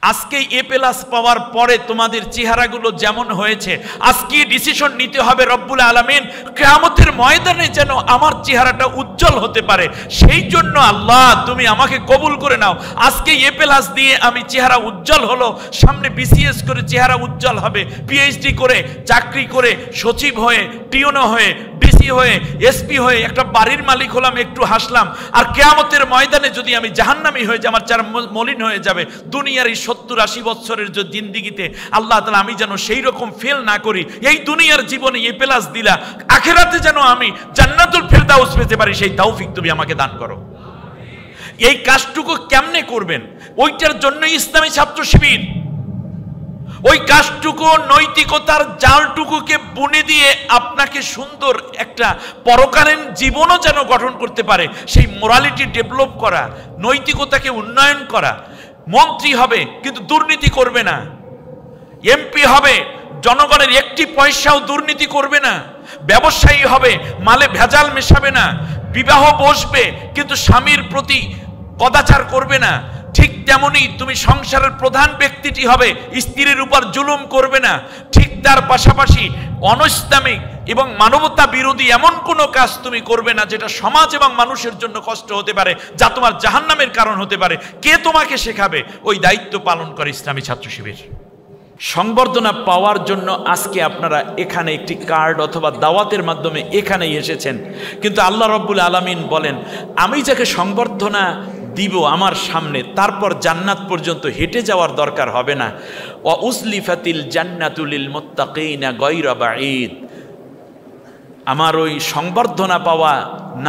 আজকে এ প্লাস পাওয়ার পরে তোমাদের চেহারাগুলো যেমন হয়েছে, আজকে ডিসিশন নিতে হবে রব্বুল আলামিন কিয়ামতের ময়দানে যেন আমার চেহারাটা উজ্জ্বল হতে পারে। সেই জন্য আল্লাহ তুমি আমাকে কবুল করে নাও। আজকে এ প্লাস দিয়ে আমি চেহারা উজ্জ্বল হলো, সামনে বিসিএস করে চেহারা উজ্জ্বল হবে, পিএইচডি করে চাকরি করে সচিব হয়ে টিওনো হয়ে ডিসি হয়ে এসপি হয়ে একটা বাড়ির মালিক হলাম, একটু হাসলাম। আর কিয়ামতের ময়দানে যদি আমি জাহান্নামী হয়ে যাই, আমার চেহারা মলিন হয়ে যাবে। দুনিয়ার এই 70-80 বছরের যে জিন্দিগিতে আল্লাহ তাআলা আমি যেন সেই রকম ফেল না করি। এই দুনিয়ার জীবনে এ প্লাস দিলা, আখিরাতে যেন আমি জান্নাতুল ফেরদাউস পেতে পারি, সেই তৌফিক তুমি আমাকে দান করো। এই কাজটুকু কেমনে করবেন? ওইটার জন্য ইসলামী ছাত্র শিবির। ওই কাজটুকু নৈতিকতার জালটুকুকে বুনে দিয়ে আপনাকে সুন্দর একটা পরকালীন জীবনও যেন গঠন করতে পারে, সেই মোরালিটি ডেভেলপ করা, নৈতিকতাকে উন্নয়ন করা। মন্ত্রী হবে কিন্তু দুর্নীতি করবে না, এমপি হবে জনগণের একটি পয়সাও দুর্নীতি করবে না, ব্যবসায়ী হবে মালে ভেজাল মেশাবে না, বিবাহ বসবে কিন্তু স্বামীর প্রতি কদাচার করবে না। ঠিক তেমনি তুমি সংসারের প্রধান ব্যক্তিটি হবে, স্ত্রীর উপর জুলুম করবে না। ঠিক তার পাশাপাশি অনৈসলামিক এবং মানবতা বিরোধী এমন কোনো কাজ তুমি করবে না যেটা সমাজ এবং মানুষের জন্য কষ্ট হতে পারে, যা তোমার জাহান্নামের কারণ হতে পারে। কে তোমাকে শেখাবে? ওই দায়িত্ব পালন করে ইসলামী ছাত্র শিবির। সংবর্ধনা পাওয়ার জন্য আজকে আপনারা এখানে একটি কার্ড অথবা দাওয়াতের মাধ্যমে এখানেই এসেছেন, কিন্তু আল্লাহ রাব্বুল আলামিন বলেন আমি যাকে সংবর্ধনা দিব আমার সামনে, তারপর জান্নাত পর্যন্ত হেঁটে যাওয়ার দরকার হবে না। ওয়া উসলিফাতিল জান্নাতু লিল মুত্তাকিনা গায়রা বাঈদ। আমার ওই সংবর্ধনা পাওয়া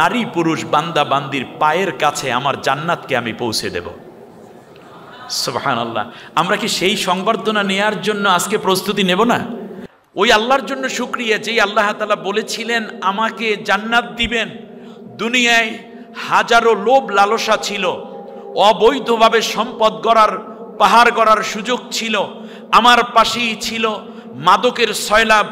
নারী পুরুষ বান্দা বান্দির পায়ের কাছে আমার জান্নাতকে আমি পৌঁছে দেব। সুবহানাল্লাহ। আমরা কি সেই সংবর্ধনা নেয়ার জন্য আজকে প্রস্তুতি নেব না? ওই আল্লাহর জন্য শুকরিয়া, যেই আল্লাহ তাআলা বলেছিলেন আমাকে জান্নাত দিবেন। দুনিয়ায় হাজারো লোভ লালসা ছিল, অবৈধভাবে সম্পদ গড়ার পাহাড় গড়ার সুযোগ ছিল, আমার পাশেই ছিল মাদকের সয়লাব,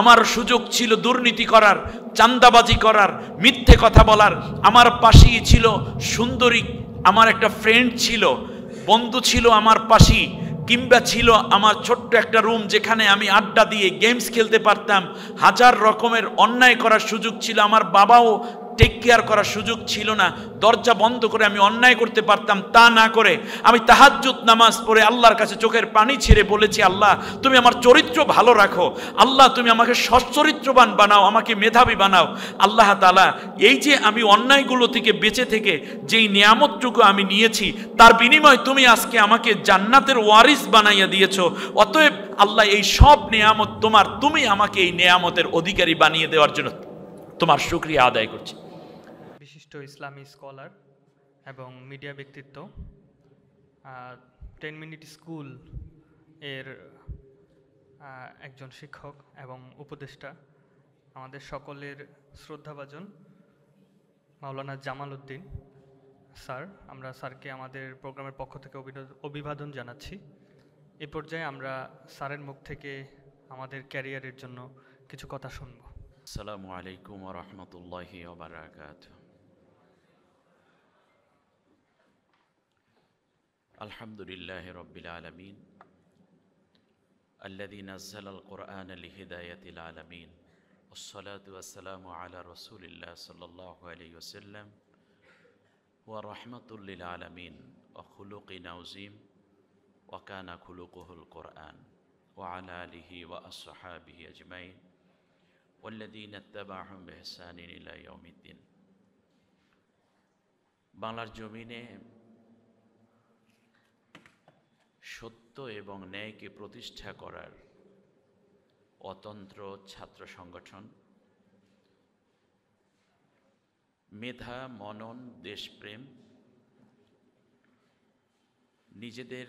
আমার সুযোগ ছিল দুর্নীতি করার, চাঁদাবাজি করার, মিথ্যে কথা বলার, আমার পাশেই ছিল সুন্দরী, আমার একটা ফ্রেন্ড ছিল, বন্ধু ছিল আমার পাশেই, কিংবা ছিল আমার ছোট্ট একটা রুম যেখানে আমি আড্ডা দিয়ে গেমস খেলতে পারতাম। হাজার রকমের অন্যায় করার সুযোগ ছিল, আমার বাবাও টেক কেয়ার করার সুযোগ ছিল না, দরজা বন্ধ করে আমি অন্যায় করতে পারতাম। তা না করে আমি তাহাজ্জুদ নামাজ পড়ে আল্লাহর কাছে চোখের পানি ছেড়ে বলেছি আল্লাহ তুমি আমার চরিত্র ভালো রাখো, আল্লাহ তুমি আমাকে সচ্চরিত্রবান বানাও, আমাকে মেধাবী বানাও। আল্লাহ তাআলা এই যে আমি অন্যায়গুলো থেকে বেঁচে থেকে যেই নিয়ামতটুকু আমি নিয়েছি, তার বিনিময়ে তুমি আজকে আমাকে জান্নাতের ওয়ারিস বানাইয়া দিয়েছো। অতএব আল্লাহ এই সব নিয়ামত তোমার, তুমি আমাকে এই নিয়ামতের অধিকারী বানিয়ে দেওয়ার জন্য তোমার শুকরিয়া আদায় করছি। বিশিষ্ট ইসলামী স্কলার এবং মিডিয়া ব্যক্তিত্ব, 10 মিনিট স্কুল এর একজন শিক্ষক এবং উপদেষ্টা, আমাদের সকলের শ্রদ্ধাভাজন মাওলানা জামাল উদ্দিন স্যার, আমরা স্যারকে আমাদের প্রোগ্রামের পক্ষ থেকে অভিবাদন জানাচ্ছি। এ পর্যায়ে আমরা স্যারের মুখ থেকে আমাদের ক্যারিয়ারের জন্য কিছু কথা শুনব। আসসালামু আলাইকুম ওয়া রাহমাতুল্লাহি ওয়া বারাকাতুহু। আলহামদুলিল্লাহি রাব্বিল আলামিন আল্লাযী নাযালাল কুরআনা লিহিদায়াতিল আলামিন ওয়াসসালাতু ওয়াসসালামু আলা রাসূলিল্লাহ সাল্লাল্লাহু আলাইহি ওয়াসাল্লাম ওয়া রাহমাতুল লিল আলামিন ওয়া খুলুকিন আযীম ওয়া কানা খুলুকুহুল কুরআন ওয়া আলা আলিহি ওয়া আসহাবিহি আজমাইন ওয়াল্লাযীনা ইত্তাবা'হুম বিইহসানিন ইলা ইয়াউমিদ্দিন। বাংলার জমিনে সত্য এবং ন্যায়কে প্রতিষ্ঠা করার অতন্ত্র ছাত্র সংগঠন, মেধা, মনন, দেশপ্রেম, নিজেদের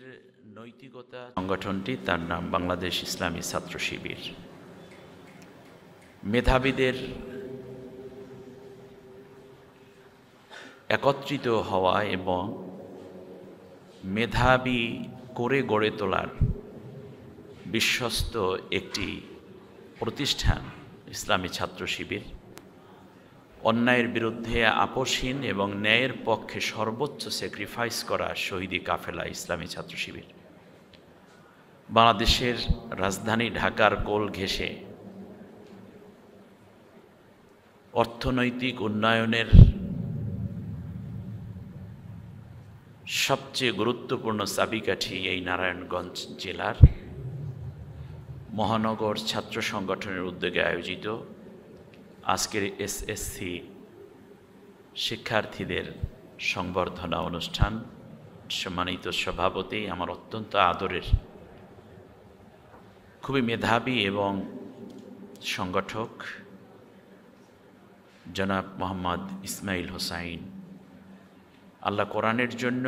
নৈতিকতা সংগঠনটি, তার নাম বাংলাদেশ ইসলামী ছাত্র শিবির। মেধাবীদের একত্রিত হওয়া এবং মেধাবী করে গড়ে তোলার বিশ্বস্ত একটি প্রতিষ্ঠান ইসলামী ছাত্র শিবির। অন্যায়ের বিরুদ্ধে আপোষহীন এবং ন্যায়ের পক্ষে সর্বোচ্চ স্যাক্রিফাইস করা শহীদি কাফেলা ইসলামী ছাত্র শিবির। বাংলাদেশের রাজধানী ঢাকার কোল ঘেঁষে অর্থনৈতিক উন্নয়নের সবচেয়ে গুরুত্বপূর্ণ চাবিকাঠি এই নারায়ণগঞ্জ জেলার মহানগর ছাত্র সংগঠনের উদ্যোগে আয়োজিত আজকের এসএসসি শিক্ষার্থীদের সংবর্ধনা অনুষ্ঠান। সম্মানিত সভাপতি, আমার অত্যন্ত আদরের খুবই মেধাবী এবং সংগঠক জনাব মোহাম্মদ ইসমাইল হোসাইন, আল্লাহ কোরআনের জন্য,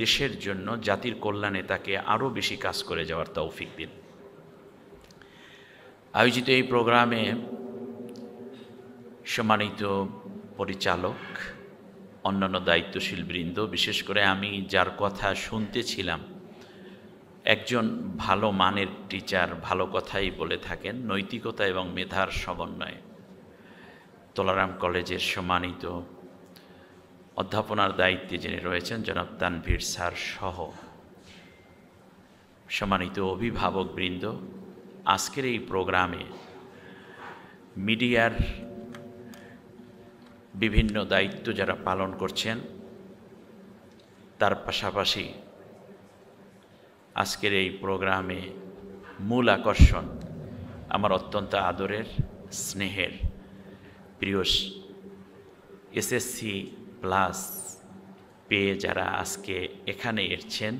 দেশের জন্য, জাতির কল্যাণে তাকে আরও বেশি কাজ করে যাওয়ার তৌফিক দিন। আয়োজিত এই প্রোগ্রামে সম্মানিত পরিচালক, অন্যান্য দায়িত্বশীল বৃন্দ, বিশেষ করে আমি যার কথা শুনতেছিলাম, একজন ভালো মানের টিচার ভালো কথাই বলে থাকেন, নৈতিকতা এবং মেধার সমন্বয়ে তোলারাম কলেজের সম্মানিত অধ্যাপনার দায়িত্বে যিনি রয়েছেন জনাব তানভীর স্যার সহ সম্মানিত অভিভাবক বৃন্দ, আজকের এই প্রোগ্রামে মিডিয়ার বিভিন্ন দায়িত্ব যারা পালন করছেন, তার পাশাপাশি আজকের এই প্রোগ্রামে মূল আকর্ষণ আমার অত্যন্ত আদরের স্নেহের প্রিয় এসএসসি প্লাস পেয়ে যারা আজকে এখানে এসেছেন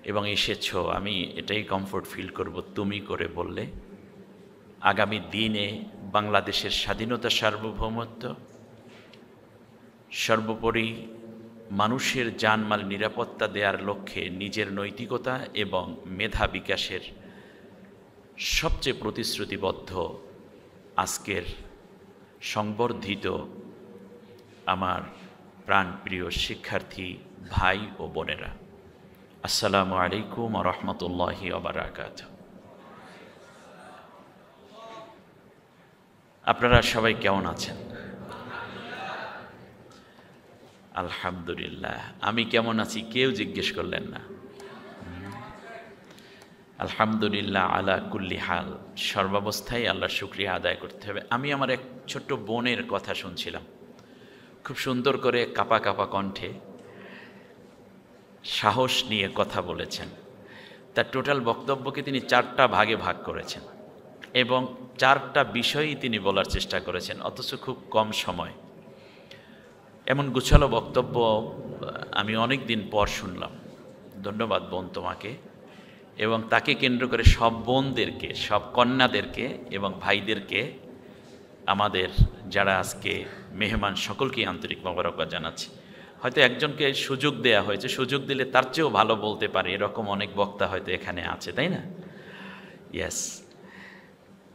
এবং এসেছো, আমি এটাই কমফোর্ট ফিল করব তুমি করে বললে। আগামী দিনে বাংলাদেশের স্বাধীনতা, সার্বভৌমত্ব, সর্বোপরি মানুষের জানমাল নিরাপত্তা দেওয়ার লক্ষ্যে নিজের নৈতিকতা এবং মেধা বিকাশের সবচেয়ে প্রতিশ্রুতিবদ্ধ আজকের সংবর্ধিত আমার প্রাণপ্রিয় শিক্ষার্থী ভাই ও বোনেরা, আসসালামু আলাইকুম ওয়া রাহমাতুল্লাহি ওয়া বারাকাতুহু। আপনারা সবাই কেমন আছেন? আলহামদুলিল্লাহ। আমি কেমন আছি কেউ জিজ্ঞেস করলেন না। আলহামদুলিল্লাহ আলা কুল্লি হাল, সর্বাবস্থায় আল্লাহর শুকরিয়া আদায় করতে হবে। আমি আমার এক ছোট্ট বোনের কথা শুনছিলাম, খুব সুন্দর করে কাপা কাপা কণ্ঠে সাহস নিয়ে কথা বলেছেন। তার টোটাল বক্তব্যকে তিনি 4টা ভাগে ভাগ করেছেন এবং 4টা বিষয়ই তিনি বলার চেষ্টা করেছেন, অথচ খুব কম সময়। এমন গুছালো বক্তব্য আমি অনেক দিন পর শুনলাম। ধন্যবাদ বোন তোমাকে, এবং তাকে কেন্দ্র করে সব বোনদেরকে, সব কন্যাদেরকে এবং ভাইদেরকে, আমাদের যারা আজকে মেহমান সকলকে আন্তরিক মোবারকবাদ জানাচ্ছি। হয়তো একজনকে সুযোগ দেয়া হয়েছে, সুযোগ দিলে তার চেয়েও ভালো বলতে পারে, এরকম অনেক বক্তা হয়তো এখানে আছে, তাই না? ইয়েস।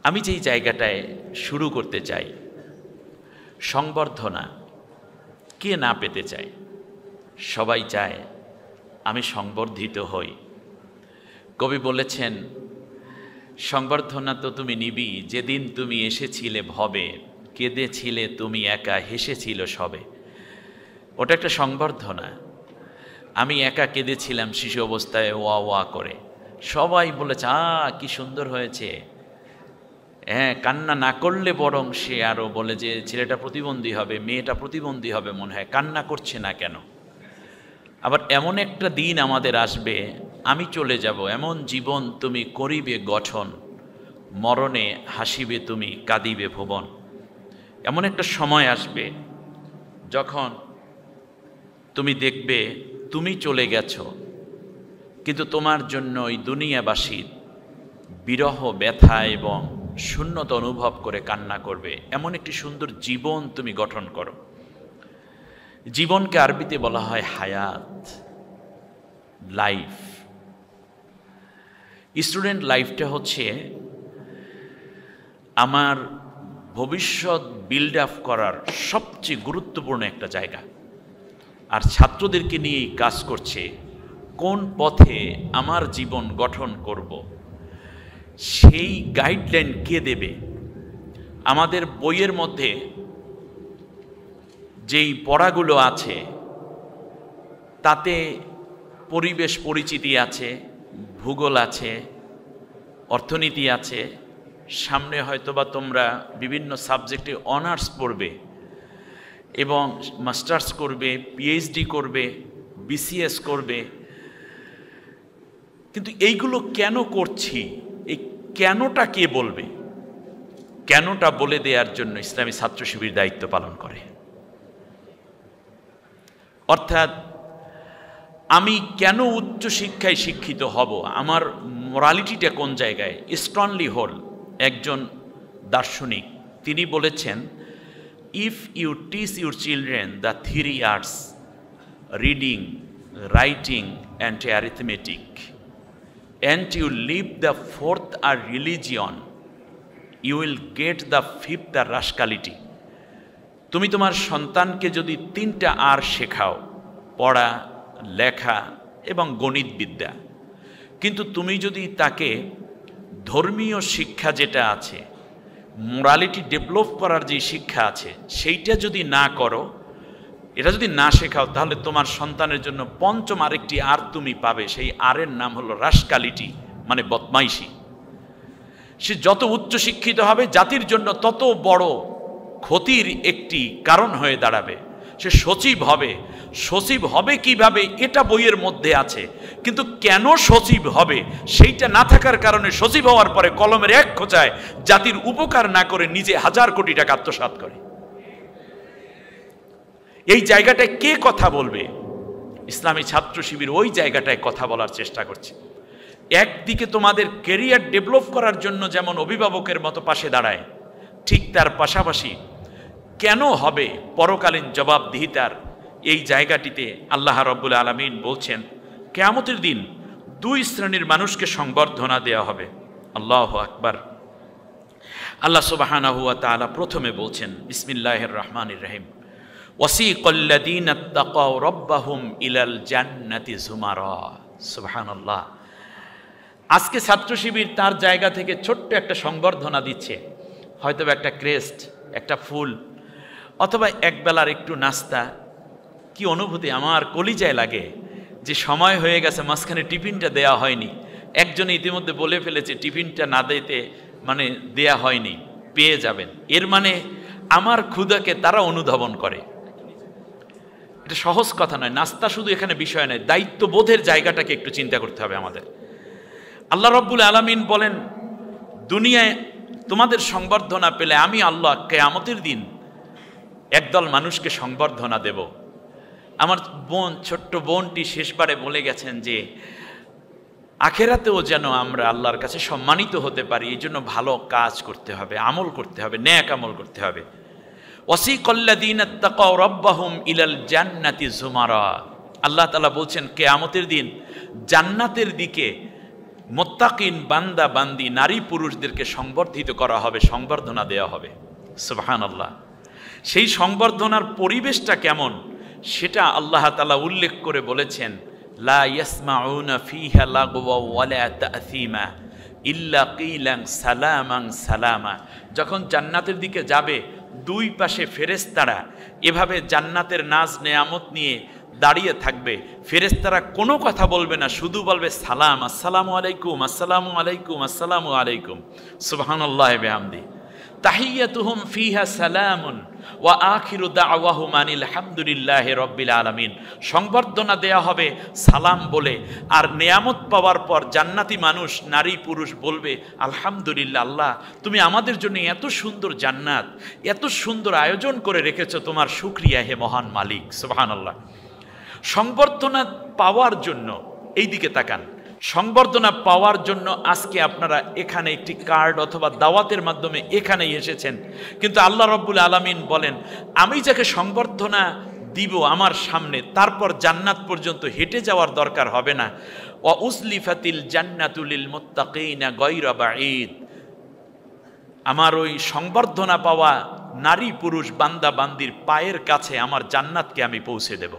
আমি যেই জায়গাটায় শুরু করতে চাই, সংবর্ধনা কে না পেতে চায়? সবাই চায় আমি সংবর্ধিত হই। কবি বলেছেন, সংবর্ধনা তো তুমি নিবি যেদিন তুমি এসেছিলে ভবে, কেঁদেছিলে তুমি একা, হেসেছিল সবে। ওটা একটা সংবর্ধনা। আমি একা কেঁদেছিলাম শিশু অবস্থায় ওয়া ওয়া করে, সবাই বলেছে কি সুন্দর হয়েছে। হ্যাঁ, কান্না না করলে বরং সে আরও বলে যে ছেলেটা প্রতিবন্ধী হবে, মেয়েটা প্রতিবন্ধী হবে, মনে হয় কান্না করছে না কেন। আবার এমন একটা দিন আমাদের আসবে, আমি চলে যাব, এমন জীবন তুমি করিবে গঠন, মরণে হাসিবে তুমি, কাঁদিবে ভুবন। এমন একটা সময় আসবে যখন তুমি দেখবে তুমি চলে গেছো, কিন্তু তোমার জন্য ওই দুনিয়াবাসীর বিরহ, ব্যথা এবং শূন্যতা অনুভব করে কান্না করবে। এমন একটি সুন্দর জীবন তুমি গঠন করো। জীবনকে আরবিতে বলা হয় হায়াত, লাইফ। স্টুডেন্ট লাইফটা হচ্ছে আমার ভবিষ্যৎ বিল্ড আপ করার সবচেয়ে গুরুত্বপূর্ণ একটা জায়গা। আর ছাত্রদেরকে নিয়েই কাজ করছে কোন পথে আমার জীবন গঠন করব, সেই গাইডলাইন কে দেবে? আমাদের বইয়ের মধ্যে যেই পড়াগুলো আছে তাতে পরিবেশ পরিচিতি আছে, ভূগোল আছে, অর্থনীতি আছে, সামনে হয়তোবা তোমরা বিভিন্ন সাবজেক্টে অনার্স পড়বে এবং মাস্টার্স করবে, পিএইচডি করবে, বিসিএস করবে। কিন্তু এইগুলো কেন করছি, এই কেনটা কে বলবে? কেনটা বলে দেওয়ার জন্য ইসলামী ছাত্র শিবির দায়িত্ব পালন করে। অর্থাৎ আমি কেন উচ্চ শিক্ষায় শিক্ষিত হব, আমার মোরালিটিটা কোন জায়গায়? স্ট্রংলি হোল একজন দার্শনিক, তিনি বলেছেন, if you teach your children the 3 arts, reading, writing and arithmetic, and you leave the 4th R religion, you will get the 5th R rascality। তুমি তোমার সন্তানকে যদি 3টা আর শেখাও, পড়া, লেখা এবং গণিত বিদ্যা, কিন্তু তুমি যদি তাকে ধর্মীয় শিক্ষা যেটা আছে, মোরালিটি ডেভেলপ করার যে শিক্ষা আছে, সেইটা যদি না করো, এটা যদি না শেখাও, তাহলে তোমার সন্তানের জন্য 5ম আরেকটি আর তুমি পাবে। সেই আরের নাম হলো রাশকালিটি, মানে বদমাইশি। সে যত উচ্চ শিক্ষিত হবে জাতির জন্য তত বড় ক্ষতির একটি কারণ হয়ে দাঁড়াবে। সে সচিব হবে। সচিব হবে কিভাবে এটা বইয়ের মধ্যে আছে, কিন্তু কেন সচিব হবে সেইটা না থাকার কারণে সচিব হওয়ার পরে কলমের এক খোঁচায় জাতির উপকার না করে নিজে 1000 কোটি টাকা আত্মসাৎ করে। এই জায়গাটায় কে কথা বলবে? ইসলামী ছাত্র শিবির ওই জায়গাটায় কথা বলার চেষ্টা করছে। একদিকে তোমাদের ক্যারিয়ার ডেভেলপ করার জন্য যেমন অভিভাবকের মতো পাশে দাঁড়ায়, ঠিক তার পাশাপাশি কেন হবে পরকালীন জবাবদিহিতার এই জায়গাটিতে আল্লাহ রাব্বুল আলামিন বলছেন, কিয়ামতের দিন 2 শ্রেণীর মানুষকে সংবর্ধনা দেওয়া হবে। আল্লাহু আকবার। আল্লাহ সুবহানাহু ওয়া তাআলা প্রথমে বলছেন, বিসমিল্লাহির রহমানির রহিম, ওয়াসিকাল্লাযীনা তাকাউ রাব্বাহুম ইলাল জান্নাতি যুমারা। সুবহানাল্লাহ। আজকে ছাত্র শিবির তার জায়গা থেকে ছোট্ট একটা সংবর্ধনা দিচ্ছে, হয়তো একটা ক্রেস্ট, একটা ফুল, অথবা একবেলার একটু নাস্তা। কি অনুভূতি আমার কলিজায় লাগে যে সময় হয়ে গেছে, মাঝখানে টিফিনটা দেয়া হয়নি। একজনে ইতিমধ্যে বলে ফেলেছে টিফিনটা না দিতে মানে দেয়া হয়নি, পেয়ে যাবেন। এর মানে আমার ক্ষুধাকে তারা অনুধাবন করে। এটা সহজ কথা নয়। নাস্তা শুধু এখানে বিষয় নয়, দায়িত্ববোধের জায়গাটাকে একটু চিন্তা করতে হবে আমাদের। আল্লাহ রাব্বুল আলামিন বলেন, দুনিয়ায় তোমাদের সংবর্ধনা পেলে আমি আল্লাহ কিয়ামতের দিন একদল মানুষকে সংবর্ধনা দেব। আমার বোন, ছোট্ট বোনটি শেষবারে বলে গেছেন যে আখেরাতেও যেন আমরা আল্লাহর কাছে সম্মানিত হতে পারি, এই জন্য ভালো কাজ করতে হবে, আমল করতে হবে, নেক আমল করতে হবে। ওয়াসিকাল্লাযীনা তাকাউ রাব্বাহুম ইলাল জান্নাতি যুমারা। আল্লাহ তাআলা বলছেন, কিয়ামতের দিন জান্নাতের দিকে মুত্তাকিন বান্দা বান্দি নারী পুরুষদেরকে সংবর্ধিত করা হবে, সংবর্ধনা দেওয়া হবে। সুবহানাল্লাহ। সেই সংবর্ধনার পরিবেশটা কেমন সেটা আল্লাহ তাআলা উল্লেখ করে বলেছেন, লা ইয়াসমাউনা ফিহা লাগওয়া ওয়ালা তা'সীমা ইল্লা কিলান সালামান সালামা। যখন জান্নাতের দিকে যাবে, 2 পাশে ফেরেশতারা এভাবে জান্নাতের নাজ নেয়ামত নিয়ে দাঁড়িয়ে থাকবে। ফেরেশতারা কোনো কথা বলবে না, শুধু বলবে সালাম, আসসালামু আলাইকুম, আসসালামু আলাইকুম, আসসালামু আলাইকুম। সুবহানাল্লাহি বিহামদি। তাহিয়াতুহুম ফিহা সালামুন ওয়া আখিরু দাওয়াহুম আনিল হামদুলিল্লাহি রাব্বিল আলামিন। সংবর্ধনা দেয়া হবে সালাম বলে, আর নেয়ামত পাওয়ার পর জান্নাতি মানুষ নারী পুরুষ বলবে, আলহামদুলিল্লাহ, আল্লাহ তুমি আমাদের জন্য এত সুন্দর জান্নাত, এত সুন্দর আয়োজন করে রেখেছো, তোমার শুকরিয়া হে মহান মালিক। সুবহানাল্লাহ। সংবর্ধনা পাওয়ার জন্য এই দিকে তাকান। সংবর্ধনা পাওয়ার জন্য আজকে আপনারা এখানে একটি কার্ড অথবা দাওয়াতের মাধ্যমে এখানেই এসেছেন, কিন্তু আল্লাহ রাব্বুল আলামিন বলেন, আমি যাকে সংবর্ধনা দিব আমার সামনে, তারপর জান্নাত পর্যন্ত হেঁটে যাওয়ার দরকার হবে না। ওয়া উজলিফাতিল জান্নাতু লিল মুত্তাকিনা গায়রা বাঈদ। আমার ওই সংবর্ধনা পাওয়া নারী পুরুষ বান্দা বান্দির পায়ের কাছে আমার জান্নাতকে আমি পৌঁছে দেব।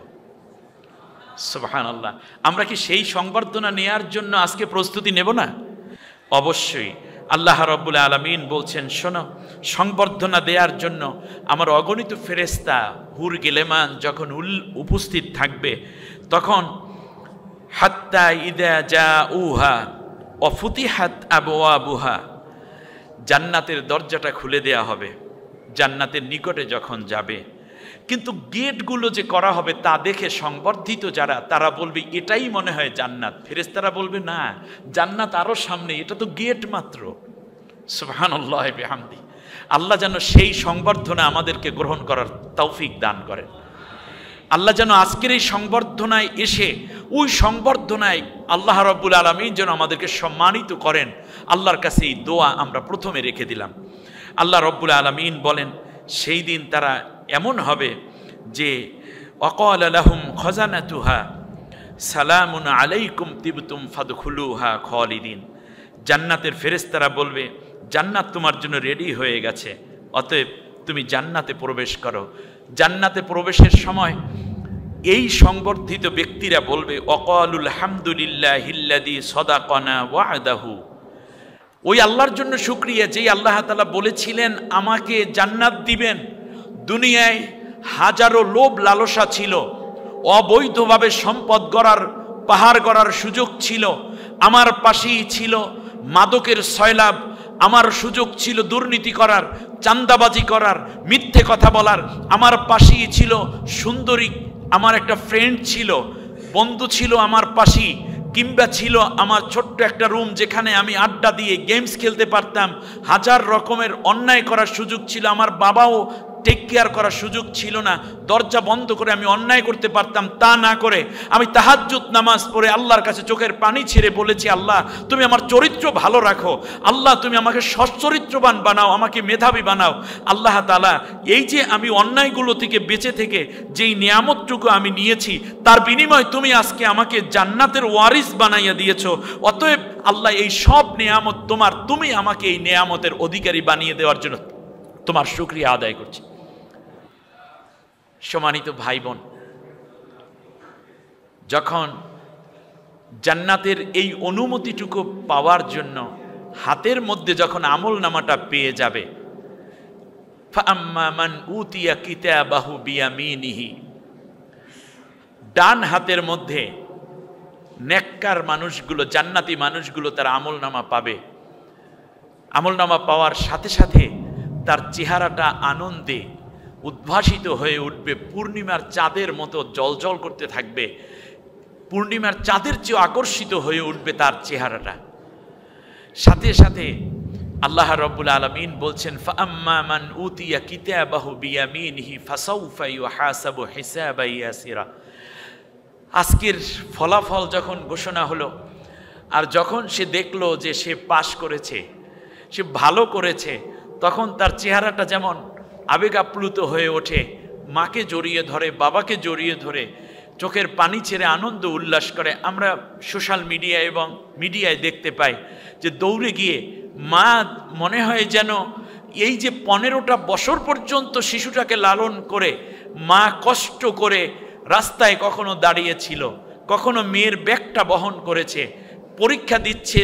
সুবহানাল্লাহ। আমরা কি সেই সংবর্ধনা নেয়ার জন্য আজকে প্রস্তুতি নেব না? অবশ্যই। আল্লাহ রাব্বুল আলামিন বলছেন, শোনো, সংবর্ধনা দেওয়ার জন্য আমার অগণিত ফেরেশতা হুর গিলেমান যখন উপস্থিত থাকবে, তখন হাত্তা ইদা জাউহা ওয়া ফুতিহাত আবওয়াবুহা, জান্নাতের দরজাটা খুলে দেয়া হবে জান্নাতের নিকটে যখন যাবে, কিন্তু গেটগুলো যে করা হবে তা দেখে সংবর্ধিত যারা, তারা বলবে এটাই মনে হয় জান্নাত। ফেরেশতারা বলবে না, জান্নাত আরো সামনে, এটা তো গেট মাত্র। সুবহানাল্লাহ বিহামদি। আল্লাহ যেন সেই সংবর্ধনা আমাদেরকে গ্রহণ করার তৌফিক দান করেন। আল্লাহ যেন আজকের এই সংবর্ধনায় এসে ওই সংবর্ধনায় আল্লাহ রাব্বুল আলামিন যেন আমাদেরকে সম্মানিত করেন, আল্লাহর কাছে এই দোয়া আমরা প্রথমে রেখে দিলাম। আল্লাহ রাব্বুল আলামিন বলেন সেই দিন তারা এমন হবে যে ওয়াকালা লাহুম খাজানাতুহা সালামুন আলাইকুম তিবতুম ফাদখুলুহা খালিদিন। জান্নাতের ফেরেশতারা বলবে জান্নাত তোমার জন্য রেডি হয়ে গেছে, অতএব তুমি জান্নাতে প্রবেশ করো। জান্নাতে প্রবেশের সময় এই সংবর্ধিত ব্যক্তিরা বলবে ওয়াকালুল হামদুলিল্লাহিল্লাযী সাদাকানা ওয়া'দাহু, ওই আল্লাহর জন্য শুকরিয়া যেই আল্লাহ তাআলা বলেছিলেন আমাকে জান্নাত দিবেন। দুনিয়ায় হাজারো লোভ লালসা ছিল, অবৈধভাবে সম্পদ গড়ার পাহাড় গড়ার সুযোগ ছিল, আমার পাশেই ছিল মাদকের সয়লাভ, আমার সুযোগ ছিল দুর্নীতি করার, চাঁদাবাজি করার, মিথ্যে কথা বলার, আমার পাশেই ছিল সুন্দরী, আমার একটা ফ্রেন্ড ছিল, বন্ধু ছিল আমার পাশেই, কিংবা ছিল আমার ছোট্ট একটা রুম যেখানে আমি আড্ডা দিয়ে গেমস খেলতে পারতাম। হাজার রকমের অন্যায় করার সুযোগ ছিল, আমার বাবাও টেক কেয়ার করার সুযোগ ছিল না, দরজা বন্ধ করে আমি অন্যায় করতে পারতাম। তা না করে আমি তাহাজ্জুদ নামাজ পড়ে আল্লাহর কাছে চোখের পানি ছেড়ে বলেছি আল্লাহ তুমি আমার চরিত্র ভালো রাখো, আল্লাহ তুমি আমাকে সচ্চরিত্রবান বানাও, আমাকে মেধাবী বানাও। আল্লাহ তাআলা এই যে আমি অন্যায়গুলো থেকে বেঁচে থেকে যেই নিয়ামতটুকু আমি নিয়েছি তার বিনিময়ে তুমি আজকে আমাকে জান্নাতের ওয়ারিস বানাইয়া দিয়েছো, অতএব আল্লাহ এই সব নিয়ামত তোমার, তুমি আমাকে এই নিয়ামতের অধিকারী বানিয়ে দেওয়ার জন্য তোমার শুকরিয়া আদায় করছি। সম্মানিত ভাই বোন, যখন জান্নাতের এই অনুমতিটুকু পাওয়ার জন্য হাতের মধ্যে যখন আমল নামাটা পেয়ে যাবে, ফাআম্মা মান উতিয়া কিতাবাহু বিয়ামিনিহি, ডান হাতের মধ্যে নেককার মানুষগুলো, জান্নাতি মানুষগুলো তার আমল নামা পাবে। আমল নামা পাওয়ার সাথে সাথে তার চেহারাটা আনন্দে উদ্ভাসিত হয়ে উঠবে, পূর্ণিমার চাঁদের মতো জ্বলজ্বল করতে থাকবে, পূর্ণিমার চাঁদের চেয়ে আকর্ষিত হয়ে উঠবে তার চেহারাটা। সাথে সাথে আল্লাহ রাব্বুল আলামিন বলছেন ফাআম্মা মান উতিয়া কিতাবাহু বিয়ামিনিহি ফাসাউফা ইউহাসাবু হিসাবান ইয়াসিরা। আজকের ফলাফল যখন ঘোষণা হলো, আর যখন সে দেখলো যে সে পাশ করেছে, সে ভালো করেছে, তখন তার চেহারাটা যেমন আবেগ আপ্লুত হয়ে ওঠে, মাকে জড়িয়ে ধরে, বাবাকে জড়িয়ে ধরে চোখের পানি ছেড়ে আনন্দ উল্লাস করে। আমরা সোশ্যাল মিডিয়া এবং মিডিয়ায় দেখতে পাই যে দৌড়ে গিয়ে মা মনে হয় যেন এই যে 15টা বছর পর্যন্ত শিশুটাকে লালন করে মা কষ্ট করে রাস্তায় কখনো দাঁড়িয়েছিল, কখনো মেয়ের ব্যাগটা বহন করেছে, পরীক্ষা দিচ্ছে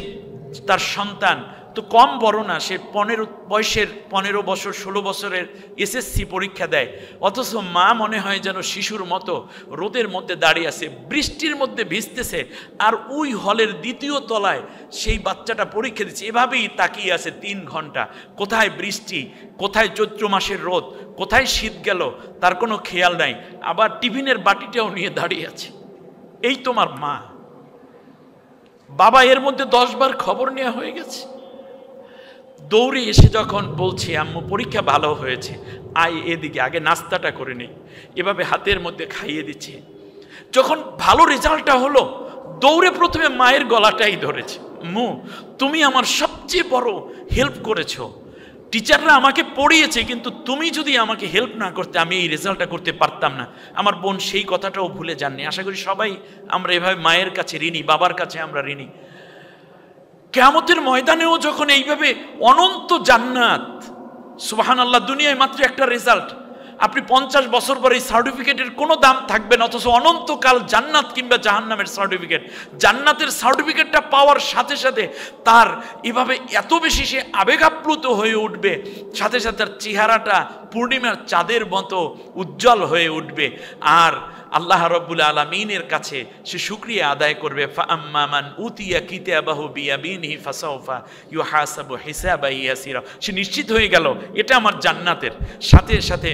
তার সন্তান, তো কম বড় না, সে 15 বছর 16 বছরের এসএসসি পরীক্ষা দেয়, অথচ মা মনে হয় যেন শিশুর মতো রোদের মধ্যে দাঁড়িয়ে আছে, বৃষ্টির মধ্যে ভিজতেছে, আর ওই হলের দ্বিতীয় তলায় সেই বাচ্চাটা পরীক্ষা দিচ্ছে, এভাবেই তাকিয়ে আছে 3 ঘন্টা। কোথায় বৃষ্টি, কোথায় চৈত্র মাসের রোদ, কোথায় শীত গেল তার কোনো খেয়াল নাই, আবার টিফিনের বাটিটাও নিয়ে দাঁড়িয়ে আছে। এই তোমার মা। বাবা এর মধ্যে 10 বার খবর নেওয়া হয়ে গেছে। দৌড়ে এসে যখন বলছে আম্মু পরীক্ষা ভালো হয়েছে, আয় এদিকে আগে নাস্তাটা করে নেই, এভাবে হাতের মধ্যে খাইয়ে দিচ্ছে। যখন ভালো রেজাল্টটা হলো, দৌড়ে প্রথমে মায়ের গলাটাই ধরেছে, আম্মু তুমি আমার সবচেয়ে বড় হেল্প করেছো, টিচাররা আমাকে পড়িয়েছে, কিন্তু তুমি যদি আমাকে হেল্প না করতে আমি এই রেজাল্টটা করতে পারতাম না। আমার বোন সেই কথাটাও ভুলে যাননি। আশা করি সবাই আমরা এভাবে মায়ের কাছে ঋণী, বাবার কাছে আমরা ঋণী। কিয়ামতের ময়দানেও যখন এইভাবে অনন্ত জান্নাত, সুবহানাল্লাহ, দুনিয়ায় মাত্র একটা রেজাল্ট, আপনি 50 বছর পরে এই সার্টিফিকেটের কোনো দাম থাকবে না, অথচ অনন্তকাল জান্নাত কিংবা জাহান্নামের সার্টিফিকেট, জান্নাতের সার্টিফিকেটটা পাওয়ার সাথে সাথে তার এভাবে এত বেশি সে আবেগাপ্লুত হয়ে উঠবে, সাথে সাথে তার চেহারাটা পূর্ণিমার চাঁদের মতো উজ্জ্বল হয়ে উঠবে। আর আল্লাহ রাব্বুল আলামিনের কাছে সে শুকরিয়া আদায় করবে। ফাআম্মা মান উতিয়া কিতাবাহু বিয়ামিনিহি ফাসাউফা ইউহাসাবু হিসাবান ইয়াসিরা। সে নিশ্চিত হয়ে গেল এটা আমার জান্নাতের, সাথে সাথে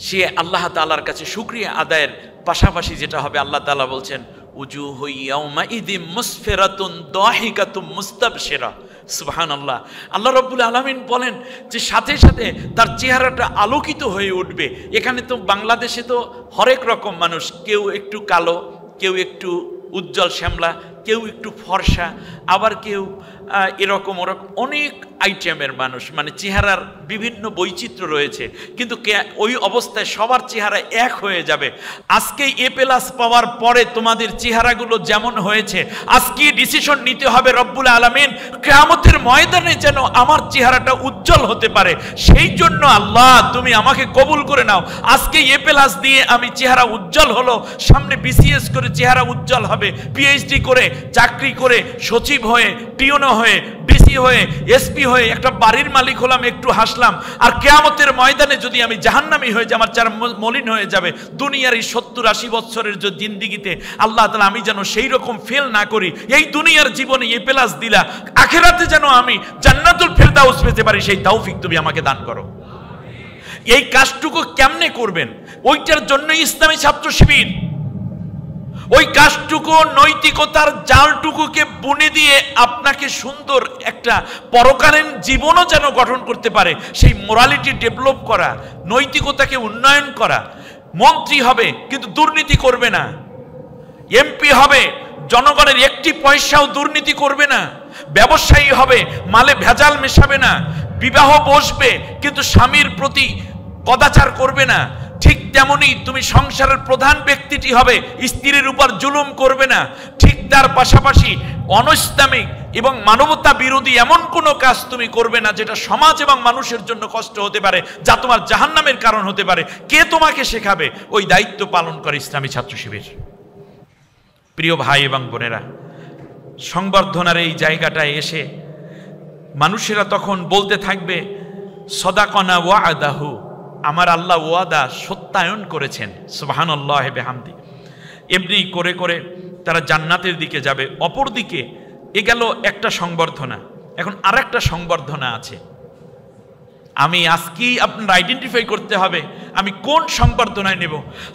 সে আল্লাহ তাআলার কাছে শুকরিয়া আদায়ের পাশাপাশি যেটা হবে, আল্লাহ তাআলা বলছেন উজুহু ইয়াউমাইযিম মুসফিরাতুন দাহিকাতুম মুস্তাবশিরা। সুবহানাল্লাহ। আল্লাহ রাব্বুল আলামিন বলেন যে সাথে সাথে তার চেহারাটা আলোকিত হয়ে উঠবে। এখানে তো বাংলাদেশে তো হরেক রকম মানুষ, কেউ একটু কালো, কেউ একটু উজ্জ্বল শ্যামলা, কেউ একটু ফর্সা, আবার কেউ এরকম ওরকম অনেক আইটেমের মানুষ, মানে চেহারার বিভিন্ন বৈচিত্র্য রয়েছে, কিন্তু ওই অবস্থায় সবার চেহারা এক হয়ে যাবে। আজকে এ প্লাস পাওয়ার পরে তোমাদের চেহারাগুলো যেমন হয়েছে, আজকে ডিসিশন নিতে হবে রব্বুল আলামিন কিয়ামতের ময়দানে যেন আমার চেহারাটা উজ্জ্বল হতে পারে। সেই জন্য আল্লাহ তুমি আমাকে কবুল করে নাও। আজকে এ প্লাস দিয়ে আমি চেহারা উজ্জ্বল হলো, সামনে বিসিএস করে চেহারা উজ্জ্বল হবে, পিএইচডি করে চাকরি করে সচিব হয়ে, টিওনো হয়ে, ডিসি হয়ে, এসপি হয়ে একটা বাড়ির মালিক হলাম, একটু হাসলাম। আর কিয়ামতের ময়দানে যদি আমি জাহান্নামী হয়ে যাই, আমার চেহারা মলিন হয়ে যাবে। দুনিয়ার এই 70-80 বছরের যে জিন্দিগিতে আল্লাহ তাআলা আমি যেন সেই রকম ফেল না করি। এই দুনিয়ার জীবনে এ প্লাস দিলা, আখিরাতে যেন আমি জান্নাতুল ফেরদাউস পেতে পারি, সেই তৌফিক তুমি আমাকে দান করো। এই কাজটুকু কেমনে করবেন? ওইটার জন্য ইসলামী ছাত্র শিবির ওই কাজটুকু, নৈতিকতার জালটুকুকে বুনে দিয়ে আপনাকে সুন্দর একটা পরকালীন জীবনও যেন গঠন করতে পারে, সেই মোরালিটি ডেভেলপ করা, নৈতিকতাকে উন্নয়ন করা। মন্ত্রী হবে কিন্তু দুর্নীতি করবে না, এমপি হবে জনগণের একটি পয়সাও দুর্নীতি করবে না, ব্যবসায়ী হবে মালে ভেজাল মেশাবে না, বিবাহ বসবে কিন্তু স্বামীর প্রতি কদাচার করবে না। ঠিক তেমনি তুমি সংসারের প্রধান ব্যক্তিটি হবে, স্ত্রীর উপর জুলুম করবে না। ঠিক তার পাশাপাশি অনৈসলামিক এবং মানবতা বিরোধী এমন কোনো কাজ তুমি করবে না যেটা সমাজ এবং মানুষের জন্য কষ্ট হতে পারে, যা তোমার জাহান্নামের কারণ হতে পারে। কে তোমাকে শেখাবে? ওই দায়িত্ব পালন করে ইসলামী ছাত্র শিবির। প্রিয় ভাই এবং বোনেরা, সংবর্ধনার এই জায়গাটায় এসে মানুষেরা তখন বলতে থাকবে সদাকনা ওয়াদাহু, আমার আল্লাহ ওয়াদা সত্যায়ন করেছেন, সুবহানাল্লাহি বিহামদি। এমনি করে করে তারা জান্নাতের দিকে যাবে। অপরদিকে এ গেল একটা সংবর্ধনা, এখন আর একটা সংবর্ধনা আছে। আমি আজকেই আপনার আইডেন্টিফাই করতে হবে আমি কোন সংবর্ধনায় নেব।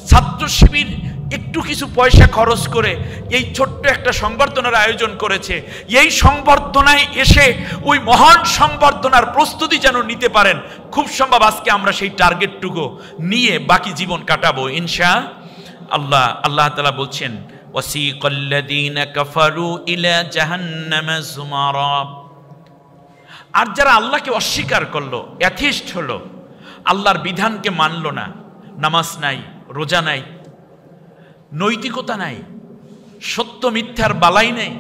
ছাত্র শিবির একটু কিছু পয়সা খরচ করে এই ছোট্ট একটা সংবর্ধনার আয়োজন করেছে। এই সংবর্ধনায় এসে ওই মহান সংবর্ধনার প্রস্তুতি যেন নিতে পারেন। খুব সম্ভব আজকে আমরা সেই টার্গেটটুকু নিয়ে বাকি জীবন কাটাবো ইনশাআল্লাহ। আল্লাহ তাআলা বলছেন ওয়াসিকাল্লাযীনা কাফারু ইলা জাহান্নামা যুমারা। আর যারা আল্লাহকে অস্বীকার করলো, অ্যাথিস্ট হলো, আল্লাহর বিধানকে মানলো না, নামাজ নাই, রোজা নাই, নৈতিকতা নাই, সত্য মিথ্যার বালাই নেই,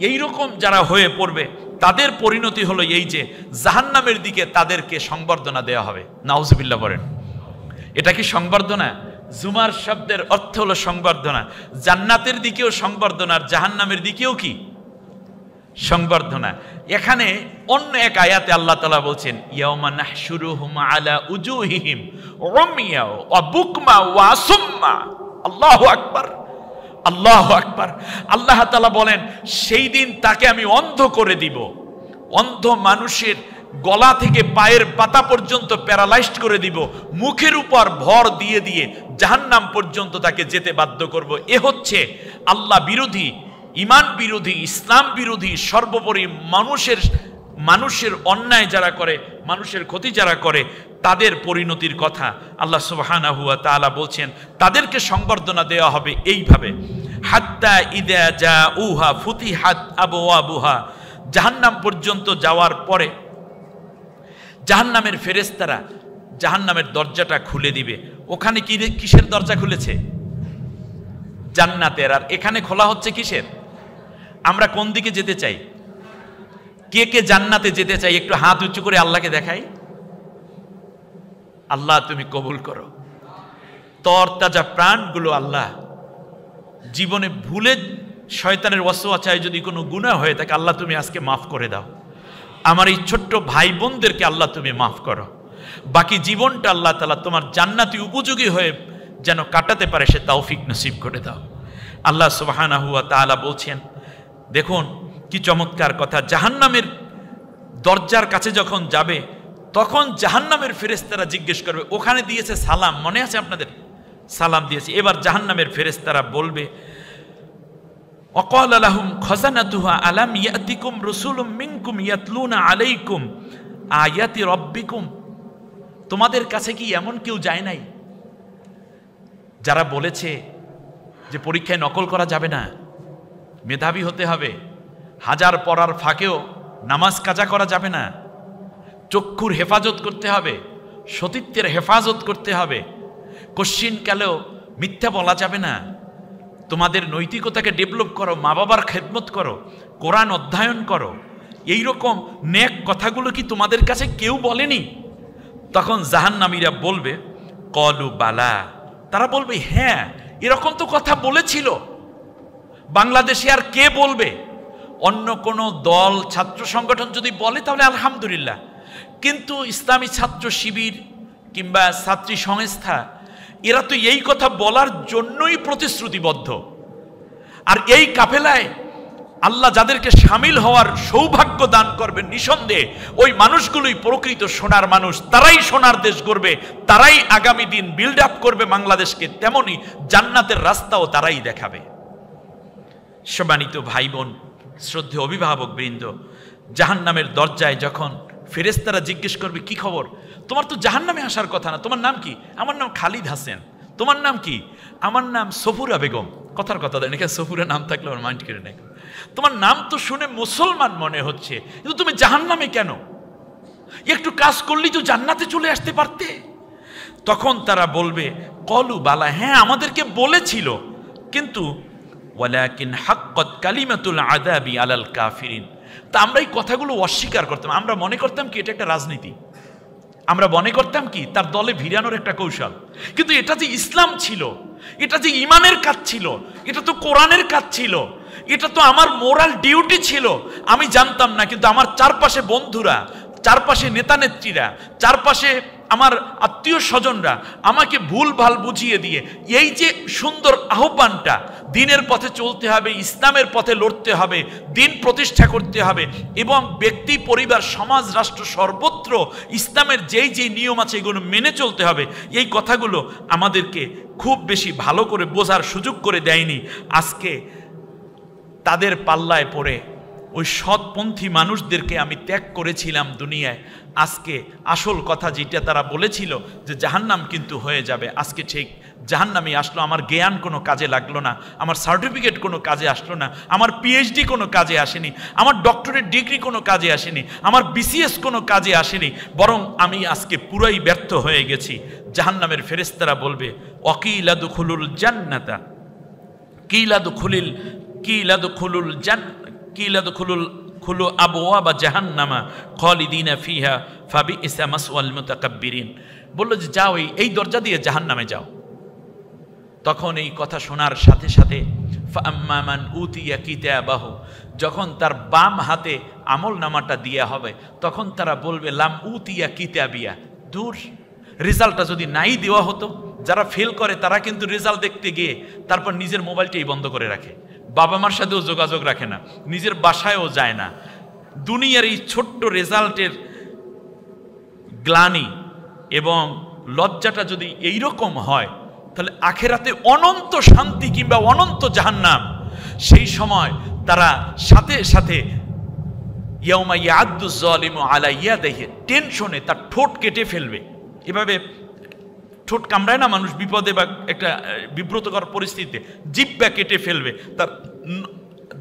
এই রকম যারা হয়ে পড়বে তাদের পরিণতি হলো এই যে জাহান্নামের দিকে তাদেরকে সংবর্ধনা দেওয়া হবে। নাউজুবিল্লাহ বলেন। এটা কি সংবর্ধনা? জুমার শব্দের অর্থ হলো সংবর্ধনা। জান্নাতের দিকেও সংবর্ধনা, আর জাহান্নামের দিকেও কি সংবর্ধনা। এখানে অন্য এক আয়াতে আল্লাহ তাআলা বলছেন ইয়াউমা নাহশুরুহুম আলা উজুহিহিম উমিয়া ওয়া বুকমা ওয়া সুম্মা। আল্লাহু আকবার, আল্লাহু আকবার। আল্লাহ তাআলা বলেন সেই দিন তাকে আমি অন্ধ করে দিব। অন্ধ মানুষের গলা থেকে পায়ের পাতা পর্যন্ত প্যারালাইজড করে দিব, মুখের উপর ভর দিয়ে দিয়ে জাহান্নাম পর্যন্ত তাকে যেতে বাধ্য করব। এ হচ্ছে আল্লাহ বিরোধী, ইমান বিরোধী, ইসলাম বিরোধী, সর্বোপরি মানুষের অন্যায় যারা করে, মানুষের ক্ষতি যারা করে তাদের পরিণতির কথা আল্লাহ সুবহানাহু ওয়া তাআলা বলছেন। তাদেরকে সংবর্ধনা দেওয়া হবে এইভাবে, হাত্তা ইযা জাউহা ফুতিহাত আবওয়াবুহা। জাহান্নাম পর্যন্ত যাওয়ার পরে জাহান্নামের ফেরেশতারা জাহান্নামের দরজাটা খুলে দিবে। ওখানে কিসের দরজা খুলেছে? জান্নাতের। আর এখানে খোলা হচ্ছে কিসের? আমরা কোন দিকে যেতে চাই? কে কে জান্নাতে যেতে চাই? একটু হাত উঁচু করে আল্লাহকে দেখাই। আল্লাহ তুমি কবুল করো। তরতাজা প্রাণগুলো আল্লাহ জীবনে ভুলে শয়তানের ওয়াসওয়াসায় যদি কোনো গুনাহ হয়ে থাকে আল্লাহ তুমি আজকে মাফ করে দাও। আমার এই ছোট্ট ভাই বোনদেরকে আল্লাহ তুমি মাফ করো। বাকি জীবনটা আল্লাহ তাআলা তোমার জান্নাতি উপযোগী হয়ে যেন কাটাতে পারে সে তৌফিক নসিব করে দাও। আল্লাহ সুবহানাহু ওয়া তাআলা বলছেন, দেখুন কি চমৎকার কথা, জাহান্নামের দরজার কাছে যখন যাবে তখন জাহান্নামের ফেরেশতারা জিজ্ঞেস করবে, ওখানে দিয়েছে সালাম, মনে আছে আপনাদের? সালাম দিয়েছে। এবার জাহান্নামের ফেরেশতারা বলবে, وقال لهم خزنتها ألم يأتكم رسل منكم يتلون عليكم آيات ربكم, তোমাদের কাছে কি এমন কেউ যায় নাই যারা বলেছে যে পরীক্ষায় নকল করা যাবে না, মেধাবী হতে হবে, হাজার পড়ার ফাঁকেও নামাজ কাজা করা যাবে না, চক্ষুর হেফাজত করতে হবে, সতীত্বের হেফাজত করতে হবে, কশ্চিনকালেও মিথ্যা বলা যাবে না, তোমাদের নৈতিকতাকে ডেভেলপ করো, মা বাবার খেদমত করো, কোরআন অধ্যয়ন করো, এই রকম নেক কথাগুলো কি তোমাদের কাছে কেউ বলেনি? তখন জাহান্নামীরা বলবে কলু বালা, তারা বলবে হ্যাঁ এরকম তো কথা বলেছিল। বাংলাদেশে আর কে বলবে? অন্য কোনো দল ছাত্র সংগঠন যদি বলে তাহলে আলহামদুলিল্লাহ, কিন্তু ইসলামী ছাত্র শিবির কিংবা ছাত্রী সংস্থা এরা তো এই কথা বলার জন্যই প্রতিশ্রুতিবদ্ধ। আর এই কাফেলায় আল্লাহ যাদেরকে শামিল হওয়ার সৌভাগ্য দান করবেন, নিঃসন্দেহে ওই মানুষগুলোই প্রকৃত সোনার মানুষ, তারাই সোনার দেশ গড়বে, তারাই আগামী দিন বিল্ড আপ করবে বাংলাদেশকে, তেমনি জান্নাতের রাস্তাও তারাই দেখাবে। সম্মানিত ভাই বোন, শ্রদ্ধেয় অভিভাবক বৃন্দ, জাহান্নামের দরজায় যখন ফেরেশতারা জিজ্ঞেস করবে কি খবর, তোমার তো জাহান্নামে আসার কথা না, তোমার নাম কি? আমার নাম খালিদ হাসান। তোমার নাম কি? আমার নাম সফুরা বেগম। কথার কথা দেন, এখানে সফুরা নাম থাকলে আমার মাইন্ড কেড়ে নেয়। তোমার নাম তো শুনে মুসলমান মনে হচ্ছে, কিন্তু তুমি জাহান্নামে কেন? একটু কাজ করলেই তো জান্নাতে চলে আসতে পারতে। তখন তারা বলবে কলু বালা, হ্যাঁ আমাদেরকে বলেছিল, কিন্তু ওয়ালাকিন হাক্কাত কালিমাতুল আযাবি আলাল কাফিরিন, তা আমরা এই কথাগুলো অস্বীকার করতাম। আমরা মনে করতাম কি এটা একটা রাজনীতি, আমরা মনে করতাম কি তার দলে ভিড়ানোর একটা কৌশল, কিন্তু এটা যে ইসলাম ছিল, এটা যে ইমানের কাজ ছিল, এটা তো কোরআনের কাজ ছিল, এটা তো আমার মোরাল ডিউটি ছিল, আমি জানতাম না। কিন্তু আমার চারপাশে বন্ধুরা, চারপাশে নেতা নেত্রীরা, চারপাশে আমার আত্মীয় স্বজনরা আমাকে ভুল ভাল বুঝিয়ে দিয়ে এই যে সুন্দর আহ্বানটা, দিনের পথে চলতে হবে, ইসলামের পথে লড়তে হবে, দিন প্রতিষ্ঠা করতে হবে, এবং ব্যক্তি পরিবার সমাজ রাষ্ট্র সর্বত্র ইসলামের যেই যেই নিয়ম আছে এগুলো মেনে চলতে হবে, এই কথাগুলো আমাদেরকে খুব বেশি ভালো করে বোঝার সুযোগ করে দেয়নি। আজকে তাদের পাল্লায় পড়ে ওই সৎপন্থী মানুষদেরকে আমি ত্যাগ করেছিলাম দুনিয়ায়। আজকে আসল কথা যেটা তারা বলেছিল যে জাহান্নাম কিন্তু হয়ে যাবে, আজকে ঠিক জাহান্নামই আসলো। আমার জ্ঞান কোনো কাজে লাগলো না, আমার সার্টিফিকেট কোনো কাজে আসলো না, আমার পিএইচডি কোনো কাজে আসেনি, আমার ডক্টরেট ডিগ্রি কোনো কাজে আসেনি, আমার বিসিএস কোনো কাজে আসেনি, বরং আমি আজকে পুরাই ব্যর্থ হয়ে গেছি। জাহান্নামের ফেরেশতারা বলবে ওয়াকিলা দুখুলুল জান্নাতা, কিলা দুখুলুল খুলু আবওয়াবা জাহান্নামা খালিদিনা ফিহা ফাবিইসা মাসওয়াল মুতাকাব্বিরিন। বলল যে যাও এই দরজা দিয়ে জাহান্নামে যাও। তখন এই কথা শোনার সাথে সাথে ফাআম্মা মান উতিয়া কিতাবাহু, যখন তার বাম হাতে আমল নামাটা দেয়া হবে তখন তারা বলবে লাম উতিয়া কিতাবিয়া, দূর, রেজাল্টটা যদি নাই দেওয়া হতো। যারা ফেল করে তারা কিন্তু রেজাল্ট দেখতে গিয়ে তারপর নিজের মোবাইলটাই বন্ধ করে রাখে, বাবা মার সাথেও যোগাযোগ রাখে না, নিজের বাসায়ও যায় না। দুনিয়ার এই ছোট্ট রেজাল্টের গ্লানি এবং লজ্জাটা যদি এইরকম হয়, তাহলে আখেরাতে অনন্ত শান্তি কিংবা অনন্ত জাহান্নাম। সেই সময় তারা সাথে সাথে ইয়াউমা ইয়াদু যালিমু আলা ইয়াদিহি, টেনশনে তার ঠোঁট কেটে ফেলবে। এভাবে ঠোঁট কামড়ায় না মানুষ বিপদে বা একটা বিব্রতকর পরিস্থিতিতে, জিহ্বা কেটে ফেলবে, তার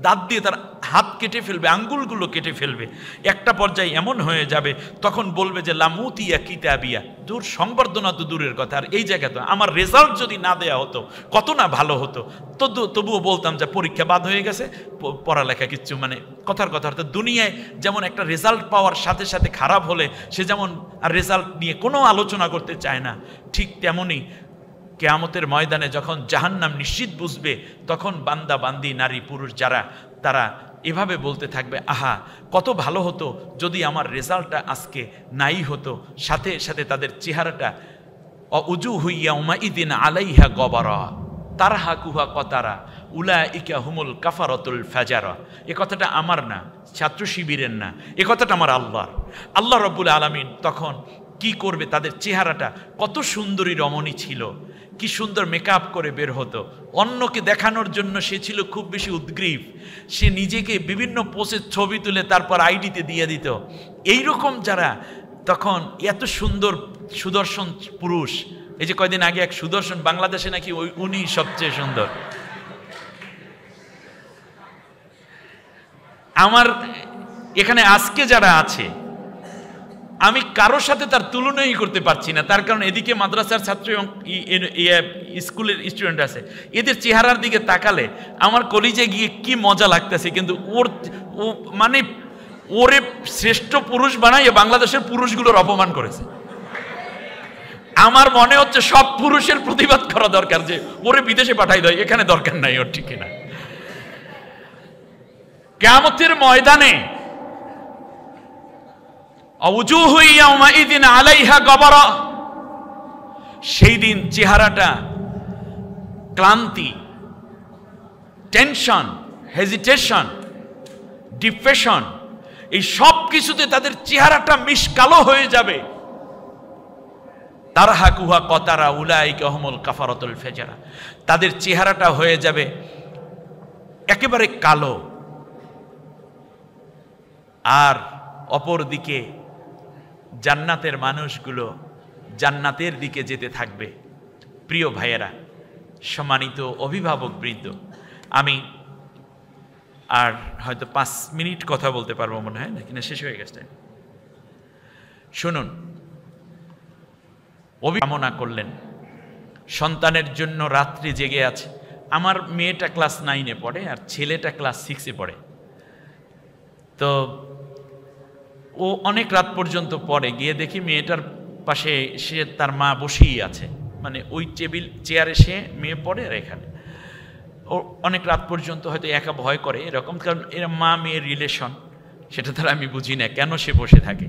দাঁত দিয়ে তার হাত কেটে ফেলবে, আঙ্গুলগুলো কেটে ফেলবে। একটা পর্যায়ে এমন হয়ে যাবে তখন বলবে যে লামুতিয়া কিতাবিয়া, দূর সংবর্ধনা তো দূরের কথা, আর এই জায়গা তো আমার রেজাল্ট যদি না দেয়া হতো কত না ভালো হতো। তবুও বলতাম যে পরীক্ষা বাদ হয়ে গেছে, পড়ালেখা কিচ্ছু, মানে কথার কথা। অর্থাৎ দুনিয়ায় যেমন একটা রেজাল্ট পাওয়ার সাথে সাথে খারাপ হলে সে যেমন আর রেজাল্ট নিয়ে কোনো আলোচনা করতে চায় না, ঠিক তেমনই কিয়ামতের ময়দানে যখন জাহান্নাম নিশ্চিত বুঝবে তখন বান্দা বান্দি নারী পুরুষ যারা, তারা এভাবে বলতে থাকবে, আহা কত ভালো হতো যদি আমার রেজাল্টটা আজকে নাই হতো। সাথে সাথে তাদের চেহারাটা উজুহু ইয়াউমাইদিন আলাইহা গবারা তারহাকুহা কতারা উলাইকা হুমুল কাফারাতুল ফাজারা। এ কথাটা আমার না, ছাত্র শিবিরের না, এ কথাটা আমার আল্লাহর। আল্লাহ রাব্বুল আলামিন তখন কি করবে, তাদের চেহারাটা কত সুন্দরী রমণী ছিল, কি সুন্দর মেকআপ করে বের হতো, অন্যকে দেখানোর জন্য সে ছিল খুব বেশি উদ্গ্রীব, সে নিজেকে বিভিন্ন পোজের ছবি তুলে তারপর আইডিতে দিয়ে দিত। এইরকম যারা তখন এত সুন্দর সুদর্শন পুরুষ, এই যে কয়দিন আগে এক সুদর্শন বাংলাদেশে নাকি উনি সবচেয়ে সুন্দর। আমার এখানে আজকে যারা আছে আমি কারোর সাথে তার তুলনাই করতে পারছি না, তার কারণ এদিকে মাদ্রাসার ছাত্র এবং স্কুলের স্টুডেন্ট আছে, এদের চেহারার দিকে তাকালে আমার কলিজে গিয়ে কি মজা লাগতেছে, কিন্তু মানে ওরে শ্রেষ্ঠ পুরুষ বানাইয়ে বাংলাদেশের পুরুষগুলোর অপমান করেছে। আমার মনে হচ্ছে সব পুরুষের প্রতিবাদ করা দরকার, যে ওরে বিদেশে পাঠাই দেয়, এখানে দরকার নাই ওর, ঠিক না? কিয়ামতের ময়দানে সেই দিন চেহারাটা ক্লান্তি, টেনশন, হেজিটেশন, ডিপ্রেশন, এই সব কিছুতে তাদের চেহারাটা মিশকালো হয়ে যাবে। তারহাকুহা কতারা উলাইকা হুমুল কাফারাতুল ফাজারা, তাদের চেহারাটা হয়ে যাবে একেবারে কালো। আর অপরদিকে জান্নাতের মানুষগুলো জান্নাতের দিকে যেতে থাকবে। প্রিয় ভাইয়েরা, সম্মানিত অভিভাবক বৃন্দ, আমি আর হয়তো 5 মিনিট কথা বলতে পারবো মনে হয়, নাকি না শেষ হয়ে গেছে? শুনুন, কামনা করলেন, সন্তানের জন্য রাত্রি জেগে আছে। আমার মেয়েটা ক্লাস 9-এ পড়ে আর ছেলেটা ক্লাস 6-এ পড়ে। তো ও অনেক রাত পর্যন্ত পড়ে, গিয়ে দেখি মেয়েটার পাশে সে তার মা বসেই আছে, মানে ওই চেয়ারে সে মেয়ে পড়ে আর এখানে ও অনেক রাত পর্যন্ত হয়তো একা ভয় করে এরকম, কারণ এরা মা মেয়ের রিলেশন, সেটা তারা আমি বুঝি না কেন সে বসে থাকে।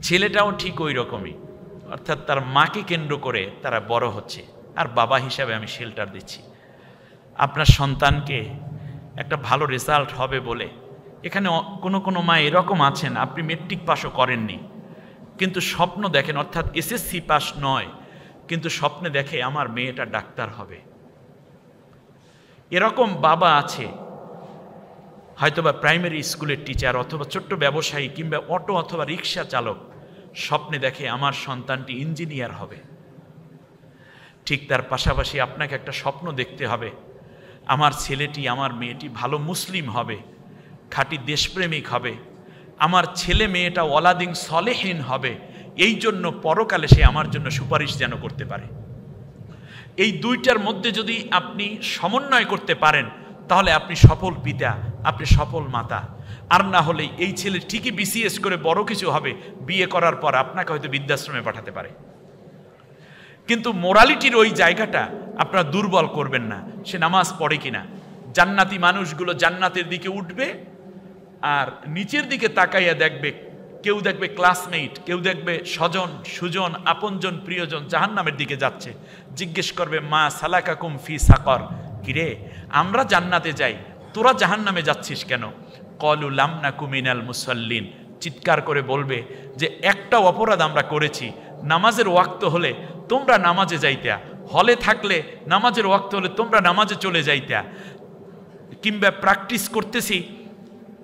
ছেলেটাও ঠিক ওই রকমই, অর্থাৎ তার মাকে কেন্দ্র করে তারা বড় হচ্ছে। আর বাবা হিসাবে আমি শেল্টার দিচ্ছি। আপনার সন্তানকে একটা ভালো রেজাল্ট হবে বলে, এখানে কোনো মা এরকম আছেন, আপনি মেট্রিক পাসও করেননি কিন্তু স্বপ্ন দেখেন, অর্থাৎ এসএসসি পাস নয় কিন্তু স্বপ্নে দেখে আমার মেয়েটা ডাক্তার হবে। এরকম বাবা আছে, হয়তোবা প্রাইমারি স্কুলের টিচার অথবা ছোট্ট ব্যবসায়ী কিংবা অটো অথবা রিক্সা চালক, স্বপ্নে দেখে আমার সন্তানটি ইঞ্জিনিয়ার হবে। ঠিক তার পাশাপাশি আপনাকে একটা স্বপ্ন দেখতে হবে, আমার ছেলেটি আমার মেয়েটি ভালো মুসলিম হবে, খাঁটি দেশপ্রেমিক হবে, আমার ছেলে মেয়েটা ওয়ালাদিন সলেহীন হবে, এই জন্য পরকালে সে আমার জন্য সুপারিশ যেন করতে পারে। এই দুইটার মধ্যে যদি আপনি সমন্বয় করতে পারেন তাহলে আপনি সফল পিতা, আপনি সফল মাতা। আর না হলে এই ছেলে ঠিকই বিসিএস করে বড় কিছু হবে, বিয়ে করার পর আপনাকে হয়তো বৃদ্ধাশ্রমে পাঠাতে পারে। কিন্তু মোরালিটির ওই জায়গাটা আপনারা দুর্বল করবেন না, সে নামাজ পড়ে কিনা। জান্নাতি মানুষগুলো জান্নাতের দিকে উঠবে আর নিচের দিকে তাকাইয়া দেখবে, কেউ দেখবে ক্লাসমেট, কেউ দেখবে স্বজন সুজন আপনজন প্রিয়জন জাহান্নামের দিকে যাচ্ছে। জিজ্ঞেস করবে, মা সালাকাকুম ফি সাকর, কিরে আমরা জান্নাতে যাই তোরা জাহান্নামে যাচ্ছিস কেন? কলু লাম নাকু মিনাল মুসাল্লিন, চিৎকার করে বলবে যে একটা অপরাধ আমরা করেছি, নামাজের ওয়াক্ত হলে তোমরা নামাজে যাইতা, হলে থাকলে নামাজের ওয়াক্ত হলে তোমরা নামাজে চলে যাইতা, কিংবা প্র্যাকটিস করতেছি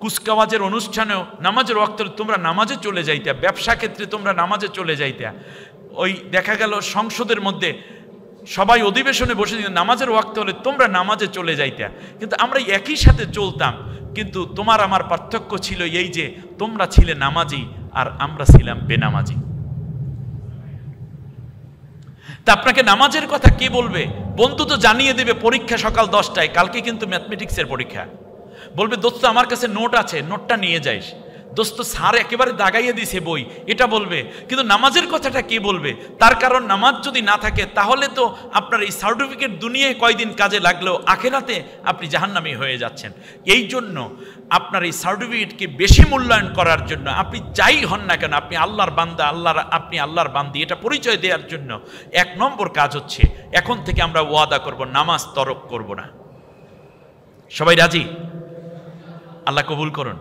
কুচকাওয়াজের অনুষ্ঠানেও নামাজের ওয়াক্ত হলে তোমরা নামাজে চলে যাইতা, ব্যবসা ক্ষেত্রে তোমরা নামাজে চলে যাইতা। ওই দেখা গেল সংসদের মধ্যে সবাই অধিবেশনে বসে দিত, নামাজের ওয়াক্ত হলে তোমরা নামাজে চলে যাইতা, কিন্তু আমরা একই সাথে চলতাম। কিন্তু তোমার আমার পার্থক্য ছিল এই যে তোমরা ছিলে নামাজি আর আমরা ছিলাম বেনামাজি। তা আপনাকে নামাজের কথা কে বলবে? বন্ধু তো জানিয়ে দেবে পরীক্ষা সকাল 10টায়, কালকে কিন্তু ম্যাথমেটিক্সের পরীক্ষা। বলবে দোস্ত আমার কাছে নোট আছে, নোটটা নিয়ে যাইস। দোস্ত স্যার একেবারে দাগাইয়ে দিছে বই, এটা বলবে। কিন্তু নামাজের কথাটা কে বলবে? তার কারণ নামাজ যদি না থাকে তাহলে তো আপনার এই সার্টিফিকেট দুনিয়ায় কয়দিন কাজে লাগলেও আখেরাতে আপনি জাহান্নামী হয়ে যাচ্ছেন। এই জন্য আপনার এই সার্টিফিকেটকে বেশি মূল্যায়ন করার জন্য আপনি যাই হন না কেন, আপনি আল্লাহর বান্দা, আপনি আল্লাহর বান্দি, এটা পরিচয় দেওয়ার জন্য 1 নম্বর কাজ হচ্ছে এখন থেকে আমরা ওয়াদা করব নামাজ তরক করব না। সবাই রাজি? আল্লাহ কবুল করুন।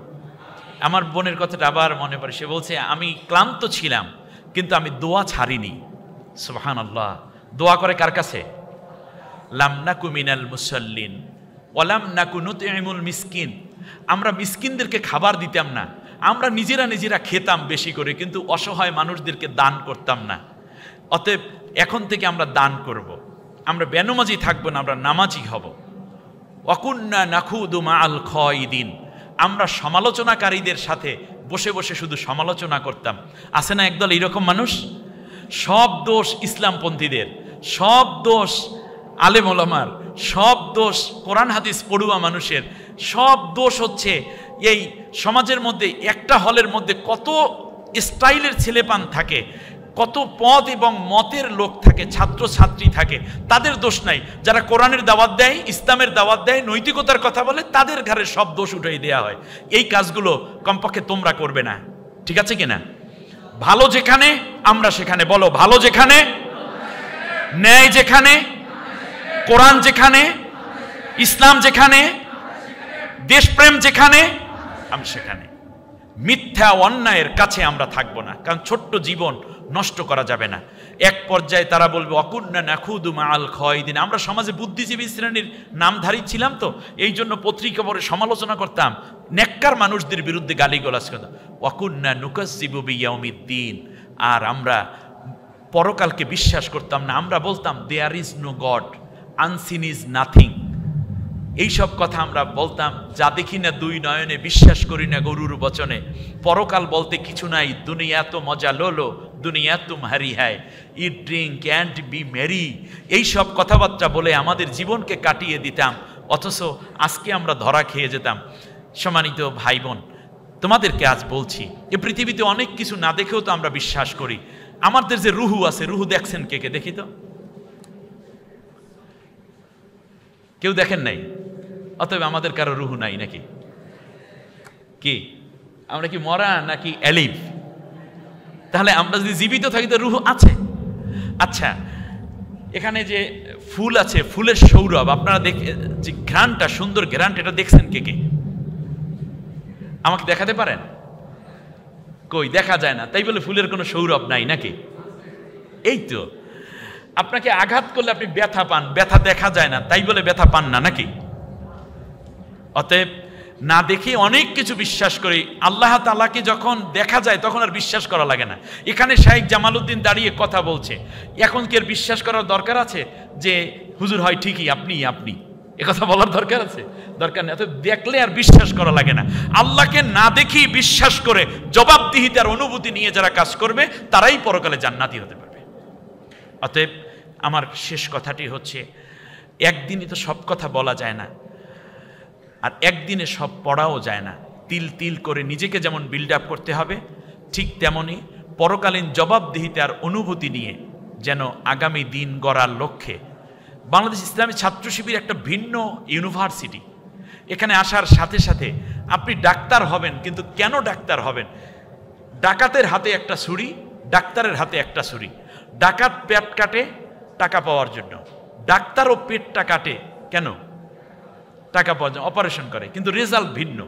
আমার বোনের কথাটা আবার মনে পড়ে, সে বলছে আমি ক্লান্ত ছিলাম কিন্তু আমি দোয়া ছাড়িনি। সুবহানাল্লাহ। দোয়া করে কার কাছে? লাম নাকু মিনাল মুসাল্লিন ওয়ালাম নাকু নুতইমুল মিসকিন। আমরা মিসকিনদেরকে খাবার দিতাম না, আমরা নিজেরা খেতাম বেশি করে, কিন্তু অসহায় মানুষদেরকে দান করতাম না। অতএব এখন থেকে আমরা দান করব, আমরা বেনামাজি থাকবো না, আমরা নামাজি হব। ওয়াকুন্না নাখুদু মাআল খায়িদিন। আমরা সমালোচনাকারীদের সাথে বসে বসে শুধু সমালোচনা করতাম। আছে না একদল এইরকম মানুষ? সব দোষ ইসলামপন্থীদের, সব দোষ আলেম ওলামার, সব দোষ কোরআন হাদিস পড়ুয়া মানুষের, সব দোষ হচ্ছে এই সমাজের মধ্যে একটা হলের মধ্যে কত স্টাইলের ছেলেপান থাকে, কত পদ এবং মতের লোক থাকে, ছাত্র ছাত্রী থাকে, তাদের দোষ নাই। যারা কোরআনের দাওয়াত দেয়, ইসলামের দাওয়াত দেয়, নৈতিকতার কথা বলে, তাদের ঘাড়ে সব দোষ উঠাই দেওয়া হয়। এই কাজগুলো কমপক্ষে তোমরা করবে না, ঠিক আছে কিনা? ভালো যেখানে আমরা সেখানে, বলো ভালো যেখানে, ন্যায় যেখানে, কোরআন যেখানে, ইসলাম যেখানে, দেশপ্রেম যেখানে, আমি সেখানে। মিথ্যা অন্যায়ের কাছে আমরা থাকবো না, কারণ ছোট্ট জীবন নষ্ট করা যাবে না। এক পর্যায়ে তারা বলবে অকুন্না নাখুদু মাআল খায়িদিন। আমরা সমাজে বুদ্ধিজীবী শ্রেণীর নামধারী ছিলাম, তো এই জন্য পত্রিকা পড়ে সমালোচনা করতাম, নেককার মানুষদের বিরুদ্ধে গালিগালাজ করতাম। ওয়াকুন্না নুকাজ্জিবু বিয়াউমিদ্দিন। আর আমরা পরকালকে বিশ্বাস করতাম না, আমরা বলতাম there is no God, unseen is nothing. এইসব কথা আমরা বলতাম, যা দেখি না দুই নয়নে, বিশ্বাস করি না গরুর বচনে, পরকাল বলতে কিছু নাই, দুনিয়া তো মজা লোলো, দুনিয়া তুমহারি হ্যায়, ইট ড্রিঙ্ক অ্যান্ড বি মেরি। এইসব কথাবার্তা বলে আমাদের জীবনকে কাটিয়ে দিতাম, অথচ আজকে আমরা ধরা খেয়ে যেতাম। সম্মানিত ভাই বোন, তোমাদেরকে আজ বলছি, এ পৃথিবীতে অনেক কিছু না দেখেও তো আমরা বিশ্বাস করি। আমাদের যে রুহু আছে, রুহু দেখছেন কে কে? দেখি তো, কেউ দেখেন নাই? অতএব আমাদের কারো রুহু নাই নাকি? কি আমরা কি মরা নাকি এলিভ? তাহলে আমরা যদি জীবিত থাকি তো রুহু আছে। আচ্ছা, এখানে যে ফুল আছে, ফুলের সৌরভ, আপনারা দেখে যে ঘ্রাণটা, সুন্দর ঘ্রাণটা, এটা দেখছেন কে কে? আমাকে দেখাতে পারেন? কই, দেখা যায় না, তাই বলে ফুলের কোনো সৌরভ নাই নাকি? এই তো, আপনাকে আঘাত করলে আপনি ব্যথা পান, ব্যথা দেখা যায় না, তাই বলে ব্যথা পান না নাকি? অতএব না দেখে অনেক কিছু বিশ্বাস করি। আল্লাহ তাআলাকে যখন দেখা যায় তখন আর বিশ্বাস করা লাগে না। এখানে শাইখ জামালউদ্দিন দাঁড়িয়ে কথা বলছে, এখন কি আর বিশ্বাস করার দরকার আছে যে হুজুর হয় ঠিকই, আপনি একথা বলার দরকার আছে? দরকার নেই। অতএব দেখলে আর বিশ্বাস করা লাগে না। আল্লাহকে না দেখেই বিশ্বাস করে জবাবদিহিতার অনুভূতি নিয়ে যারা কাজ করবে তারাই পরকালে জান্নাতি হতে পারবে। অতএব আমার শেষ কথাটি হচ্ছে, একদিনই তো সব কথা বলা যায় না, আর একদিনে সব পড়াও যায় না। তিল তিল করে নিজেকে যেমন বিল্ড আপ করতে হবে, ঠিক তেমনি পরকালীন জবাবদিহিতার অনুভূতি নিয়ে যেন আগামী দিন গড়ার লক্ষ্যে বাংলাদেশ ইসলামী ছাত্র শিবির একটা ভিন্ন ইউনিভার্সিটি। এখানে আসার সাথে সাথে আপনি ডাক্তার হবেন, কিন্তু কেন ডাক্তার হবেন? ডাকাতের হাতে একটা ছুরি, ডাক্তারের হাতে একটা ছুরি। ডাকাত পেট কাটে টাকা পাওয়ার জন্য, ডাক্তারও পেটটা কাটে কেন? টাকা পাওয়ার জন্য, অপারেশন করে, কিন্তু রেজাল্ট ভিন্ন।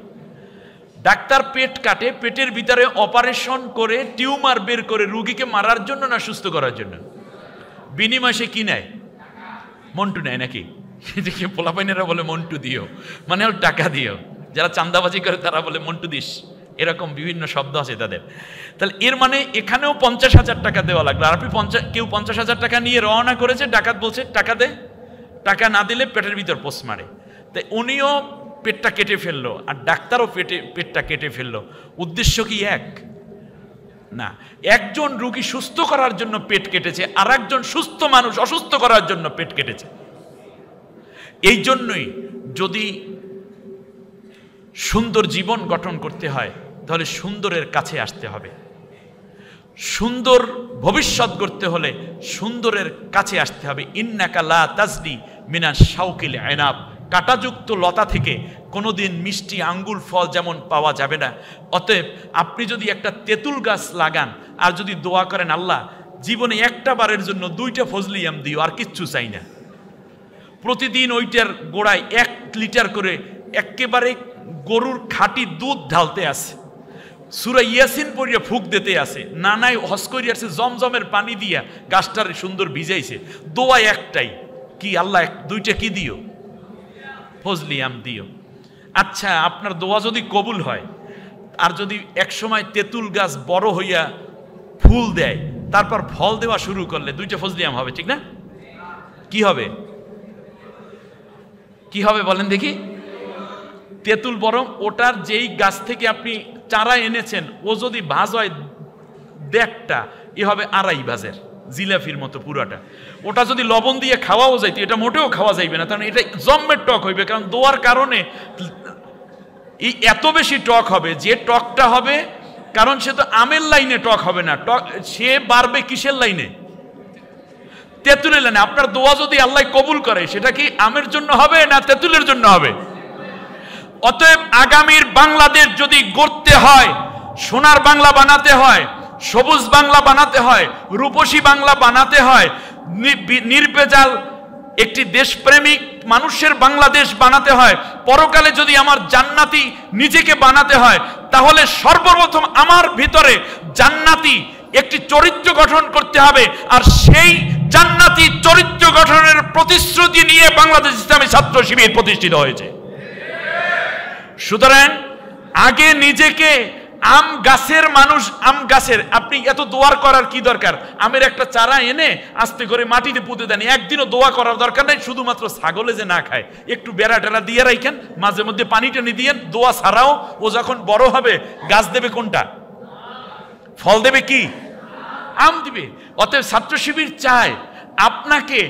ডাক্তার পেট কাটে, পেটের ভিতরে অপারেশন করে টিউমার বের করে রুগীকে মারার জন্য না সুস্থ করার জন্য? বিনিময় সে কি নেয়? মন্টু নেয় নাকি? পোলাপাইনেরা বলে মন্টু দিও, মানে টাকা দিও। যারা চান্দাবাজি করে তারা বলে মন্টু দিস, এরকম বিভিন্ন শব্দ আছে তাদের। তাহলে এর মানে এখানেও 50,000 টাকা দেওয়া লাগলো। আর আপনি কেউ 50,000 টাকা নিয়ে রওনা করেছে, ডাকাত বলছে টাকা দে, টাকা না দিলে পেটের ভিতর পোষ মারে। তাই উনিও পেটটা কেটে ফেললো, আর ডাক্তারও পেটটা কেটে ফেললো। উদ্দেশ্য কি এক না? একজন রোগী সুস্থ করার জন্য পেট কেটেছে, আর একজন সুস্থ মানুষ অসুস্থ করার জন্য পেট কেটেছে। এই জন্যই যদি সুন্দর জীবন গঠন করতে হয় তাহলে সুন্দরের কাছে আসতে হবে। সুন্দর ভবিষ্যৎ গড়তে হলে সুন্দরের কাছে আসতে হবে। ইন্নাকা লা তাজনি মিনাশ শাউকিল আনাব, কাঁটাযুক্ত লতা থেকে কোনোদিন মিষ্টি আঙ্গুর ফল যেমন পাওয়া যাবে না, অতএব আপনি যদি একটা তেঁতুল গাছ লাগান আর যদি দোয়া করেন আল্লাহ জীবনে একটা বারের জন্য 2টা ফজলি আম দিও, আর কিচ্ছু চাই না, প্রতিদিন ওইটার গোড়ায় 1 লিটার করে একেবারে গরুর খাঁটি দুধ ঢালতে আছে, সূরা ইয়াসিন পড়িয়া ফুক দিতে আছে, নানাই হজ করিয়া আছে জমজমের পানি দিয়া গাছটার সুন্দর ভিজাইছে, দোয়া একটাই কি আল্লাহ 2টা কি দিও, ফজলি আম দিও। আচ্ছা, আপনার দোয়া যদি কবুল হয় আর যদি একসময় তেঁতুল গাছ বড় হইয়া ফুল দেয়, তারপর ফল দেওয়া শুরু করলে 2টা ফজলি আম হবে, ঠিক না? কি হবে? কি হবে বলেন দেখি? তেঁতুল, বরং ওটার যেই গাছ থেকে আপনি চারা এনেছেন ও যদি ভাজ হয় 1.5টা, এ হবে 2.5 ভাজের জিলাফির মতো পুরাটা। ওটা যদি লবণ দিয়ে খাওয়াও যাইতো, এটা মোটেও খাওয়া যাইবে না, কারণ এটা জম্মের টক হইবে, কারণ দোয়ার কারণে এই এত বেশি টক হবে। যে টকটা হবে, কারণ সে তো আমের লাইনে টক হবে না, টক সে বাড়বে কিসের লাইনে? তেঁতুলের লাইনে। আপনার দোয়া যদি আল্লাহ কবুল করে সেটা কি আমের জন্য হবে না তেঁতুলের জন্য হবে? অতএব আগামীর বাংলাদেশ যদি গড়তে হয়, সোনার বাংলা বানাতে হয়, সবুজ বাংলা বানাতে হয়, রূপসী বাংলা বানাতে হয়, নির্ভেজাল একটি দেশপ্রেমিক মানুষের বাংলাদেশ বানাতে হয়, পরকালে যদি আমার জান্নাতি নিজেকে বানাতে হয়, তাহলে সর্বপ্রথম আমার ভিতরে জান্নাতি একটি চরিত্র গঠন করতে হবে। আর সেই জান্নাতি চরিত্র গঠনের প্রতিশ্রুতি নিয়ে বাংলাদেশ ইসলামী ছাত্র শিবির প্রতিষ্ঠিত হয়েছে। সুতরাং আগে নিজেকে আম গাছের মানুষ, আম গাছের আপনি এত দোয়ার করার কি দরকার? আমের একটা চারা এনে আস্তে করে মাটিতে পুঁতে দেন, একদিনও দোয়া করার দরকার নাই। শুধুমাত্র ছাগলে যে না খায় একটু বেড়া টেরা দিয়ে রাখেন, মাঝে মধ্যে পানি টানি দিয়েন, দোয়া ছাড়াও ও যখন বড় হবে গাছ দেবে কোনটা? ফল দেবে কি? আম দিবে। অতএব ছাত্র শিবির চায় আপনাকে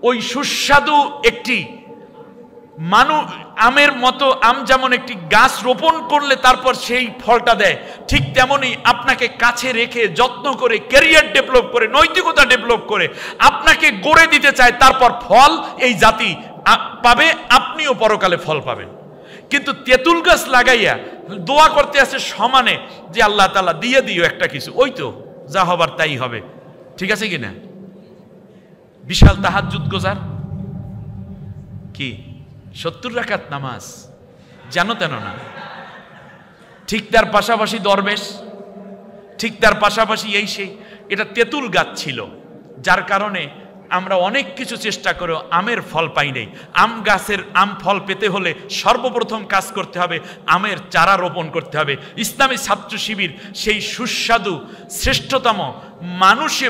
ওই সুস্বাদু একটি আমের মতো, আম যেমন একটি গাছ রোপণ করলে তারপর সেই ফলটা দেয়, ঠিক তেমনি আপনাকে কাছে রেখে যত্ন করে ক্যারিয়ার ডেভেলপ করে নৈতিকতা ডেভেলপ করে আপনাকে গড়ে দিতে চায়, তারপর ফল এই জাতি পাবে, আপনিও পরকালে ফল পাবেন। কিন্তু তেঁতুল গাছ লাগাইয়া দোয়া করতে আছে সমানে যে আল্লাহ তাআলা দিয়ে দিও একটা কিছু, ওই তো যা হবার তাই হবে, ঠিক আছে কিনা? বিশাল তাহাজ্জুদ গোজার কি 70 রাকাত নামাজ জানো তেন না, ঠিক তার পাশাপাশি দরবেশ, ঠিক তার পাশাপাশি এই সেই। এটা তেঁতুল গাছ ছিল, যার কারণে আমরা অনেক কিছু চেষ্টা করেও আমের ফল পাই নাই। আম গাছের আম ফল পেতে হলে সর্বপ্রথম কাজ করতে হবে আমের চারা রোপণ করতে হবে। ইসলামী ছাত্র শিবির সেই সুস্বাদু শ্রেষ্ঠতম মানুষে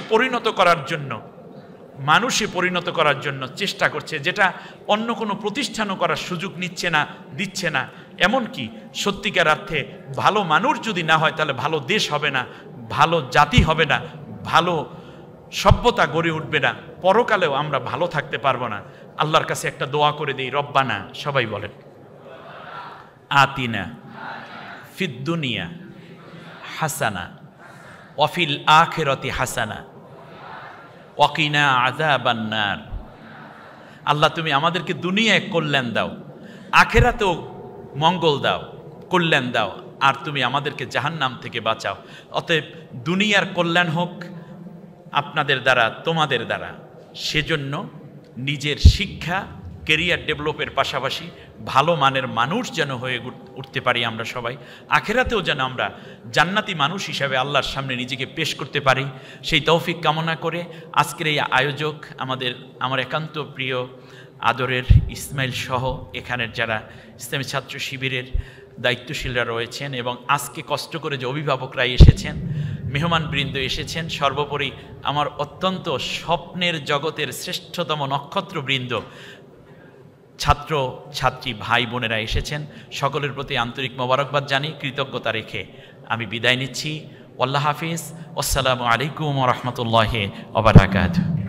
পরিণত করার জন্য চেষ্টা করছে, যেটা অন্য কোনো প্রতিষ্ঠানও করার সুযোগ নিচ্ছে না, দিচ্ছে না। এমনকি সত্যিকার অর্থে ভালো মানুষ যদি না হয় তাহলে ভালো দেশ হবে না, ভালো জাতি হবে না, ভালো সভ্যতা গড়ে উঠবে না, পরকালেও আমরা ভালো থাকতে পারবো না। আল্লাহর কাছে একটা দোয়া করে দেই, রব্বানা, সবাই বলেন, আতিনা ফিদ দুনিয়া হাসানা ওয়াফিল আখিরাতি হাসানা ওয়াকিনা আযাবান নার। আল্লাহ তুমি আমাদেরকে দুনিয়ায় কল্যাণ দাও, আখিরাতেও মঙ্গল দাও, কল্যাণ দাও, আর তুমি আমাদেরকে জাহান্নাম থেকে বাঁচাও। অতএব দুনিয়ার কল্যাণ হোক আপনাদের দ্বারা, তোমাদের দ্বারা। সেজন্য নিজের শিক্ষা ক্যারিয়ার ডেভেলপের পাশাপাশি ভালো মানের মানুষ যেন হয়ে উঠতে পারি আমরা সবাই, আখেরাতেও যেন আমরা জান্নাতি মানুষ হিসাবে আল্লাহর সামনে নিজেকে পেশ করতে পারি, সেই তৌফিক কামনা করে আজকের এই আয়োজক আমার একান্ত প্রিয় আদরের ইসমাইল সহ এখানের যারা ইসলামী ছাত্র শিবিরের দায়িত্বশীলরা রয়েছেন এবং আজকে কষ্ট করে যে অভিভাবকরা এসেছেন, মেহমানবৃন্দ এসেছেন, সর্বোপরি আমার অত্যন্ত স্বপ্নের জগতের শ্রেষ্ঠতম নক্ষত্রবৃন্দ, ছাত্র ছাত্রী ভাই বোনেরা এসেছেন, সকলের প্রতি আন্তরিক মোবারকবাদ জানি, কৃতজ্ঞতা রেখে আমি বিদায় নিচ্ছি। আল্লাহ হাফিজ। আসসালামু আলাইকুম ওয়া রাহমাতুল্লাহি ওয়া বারাকাতুহু।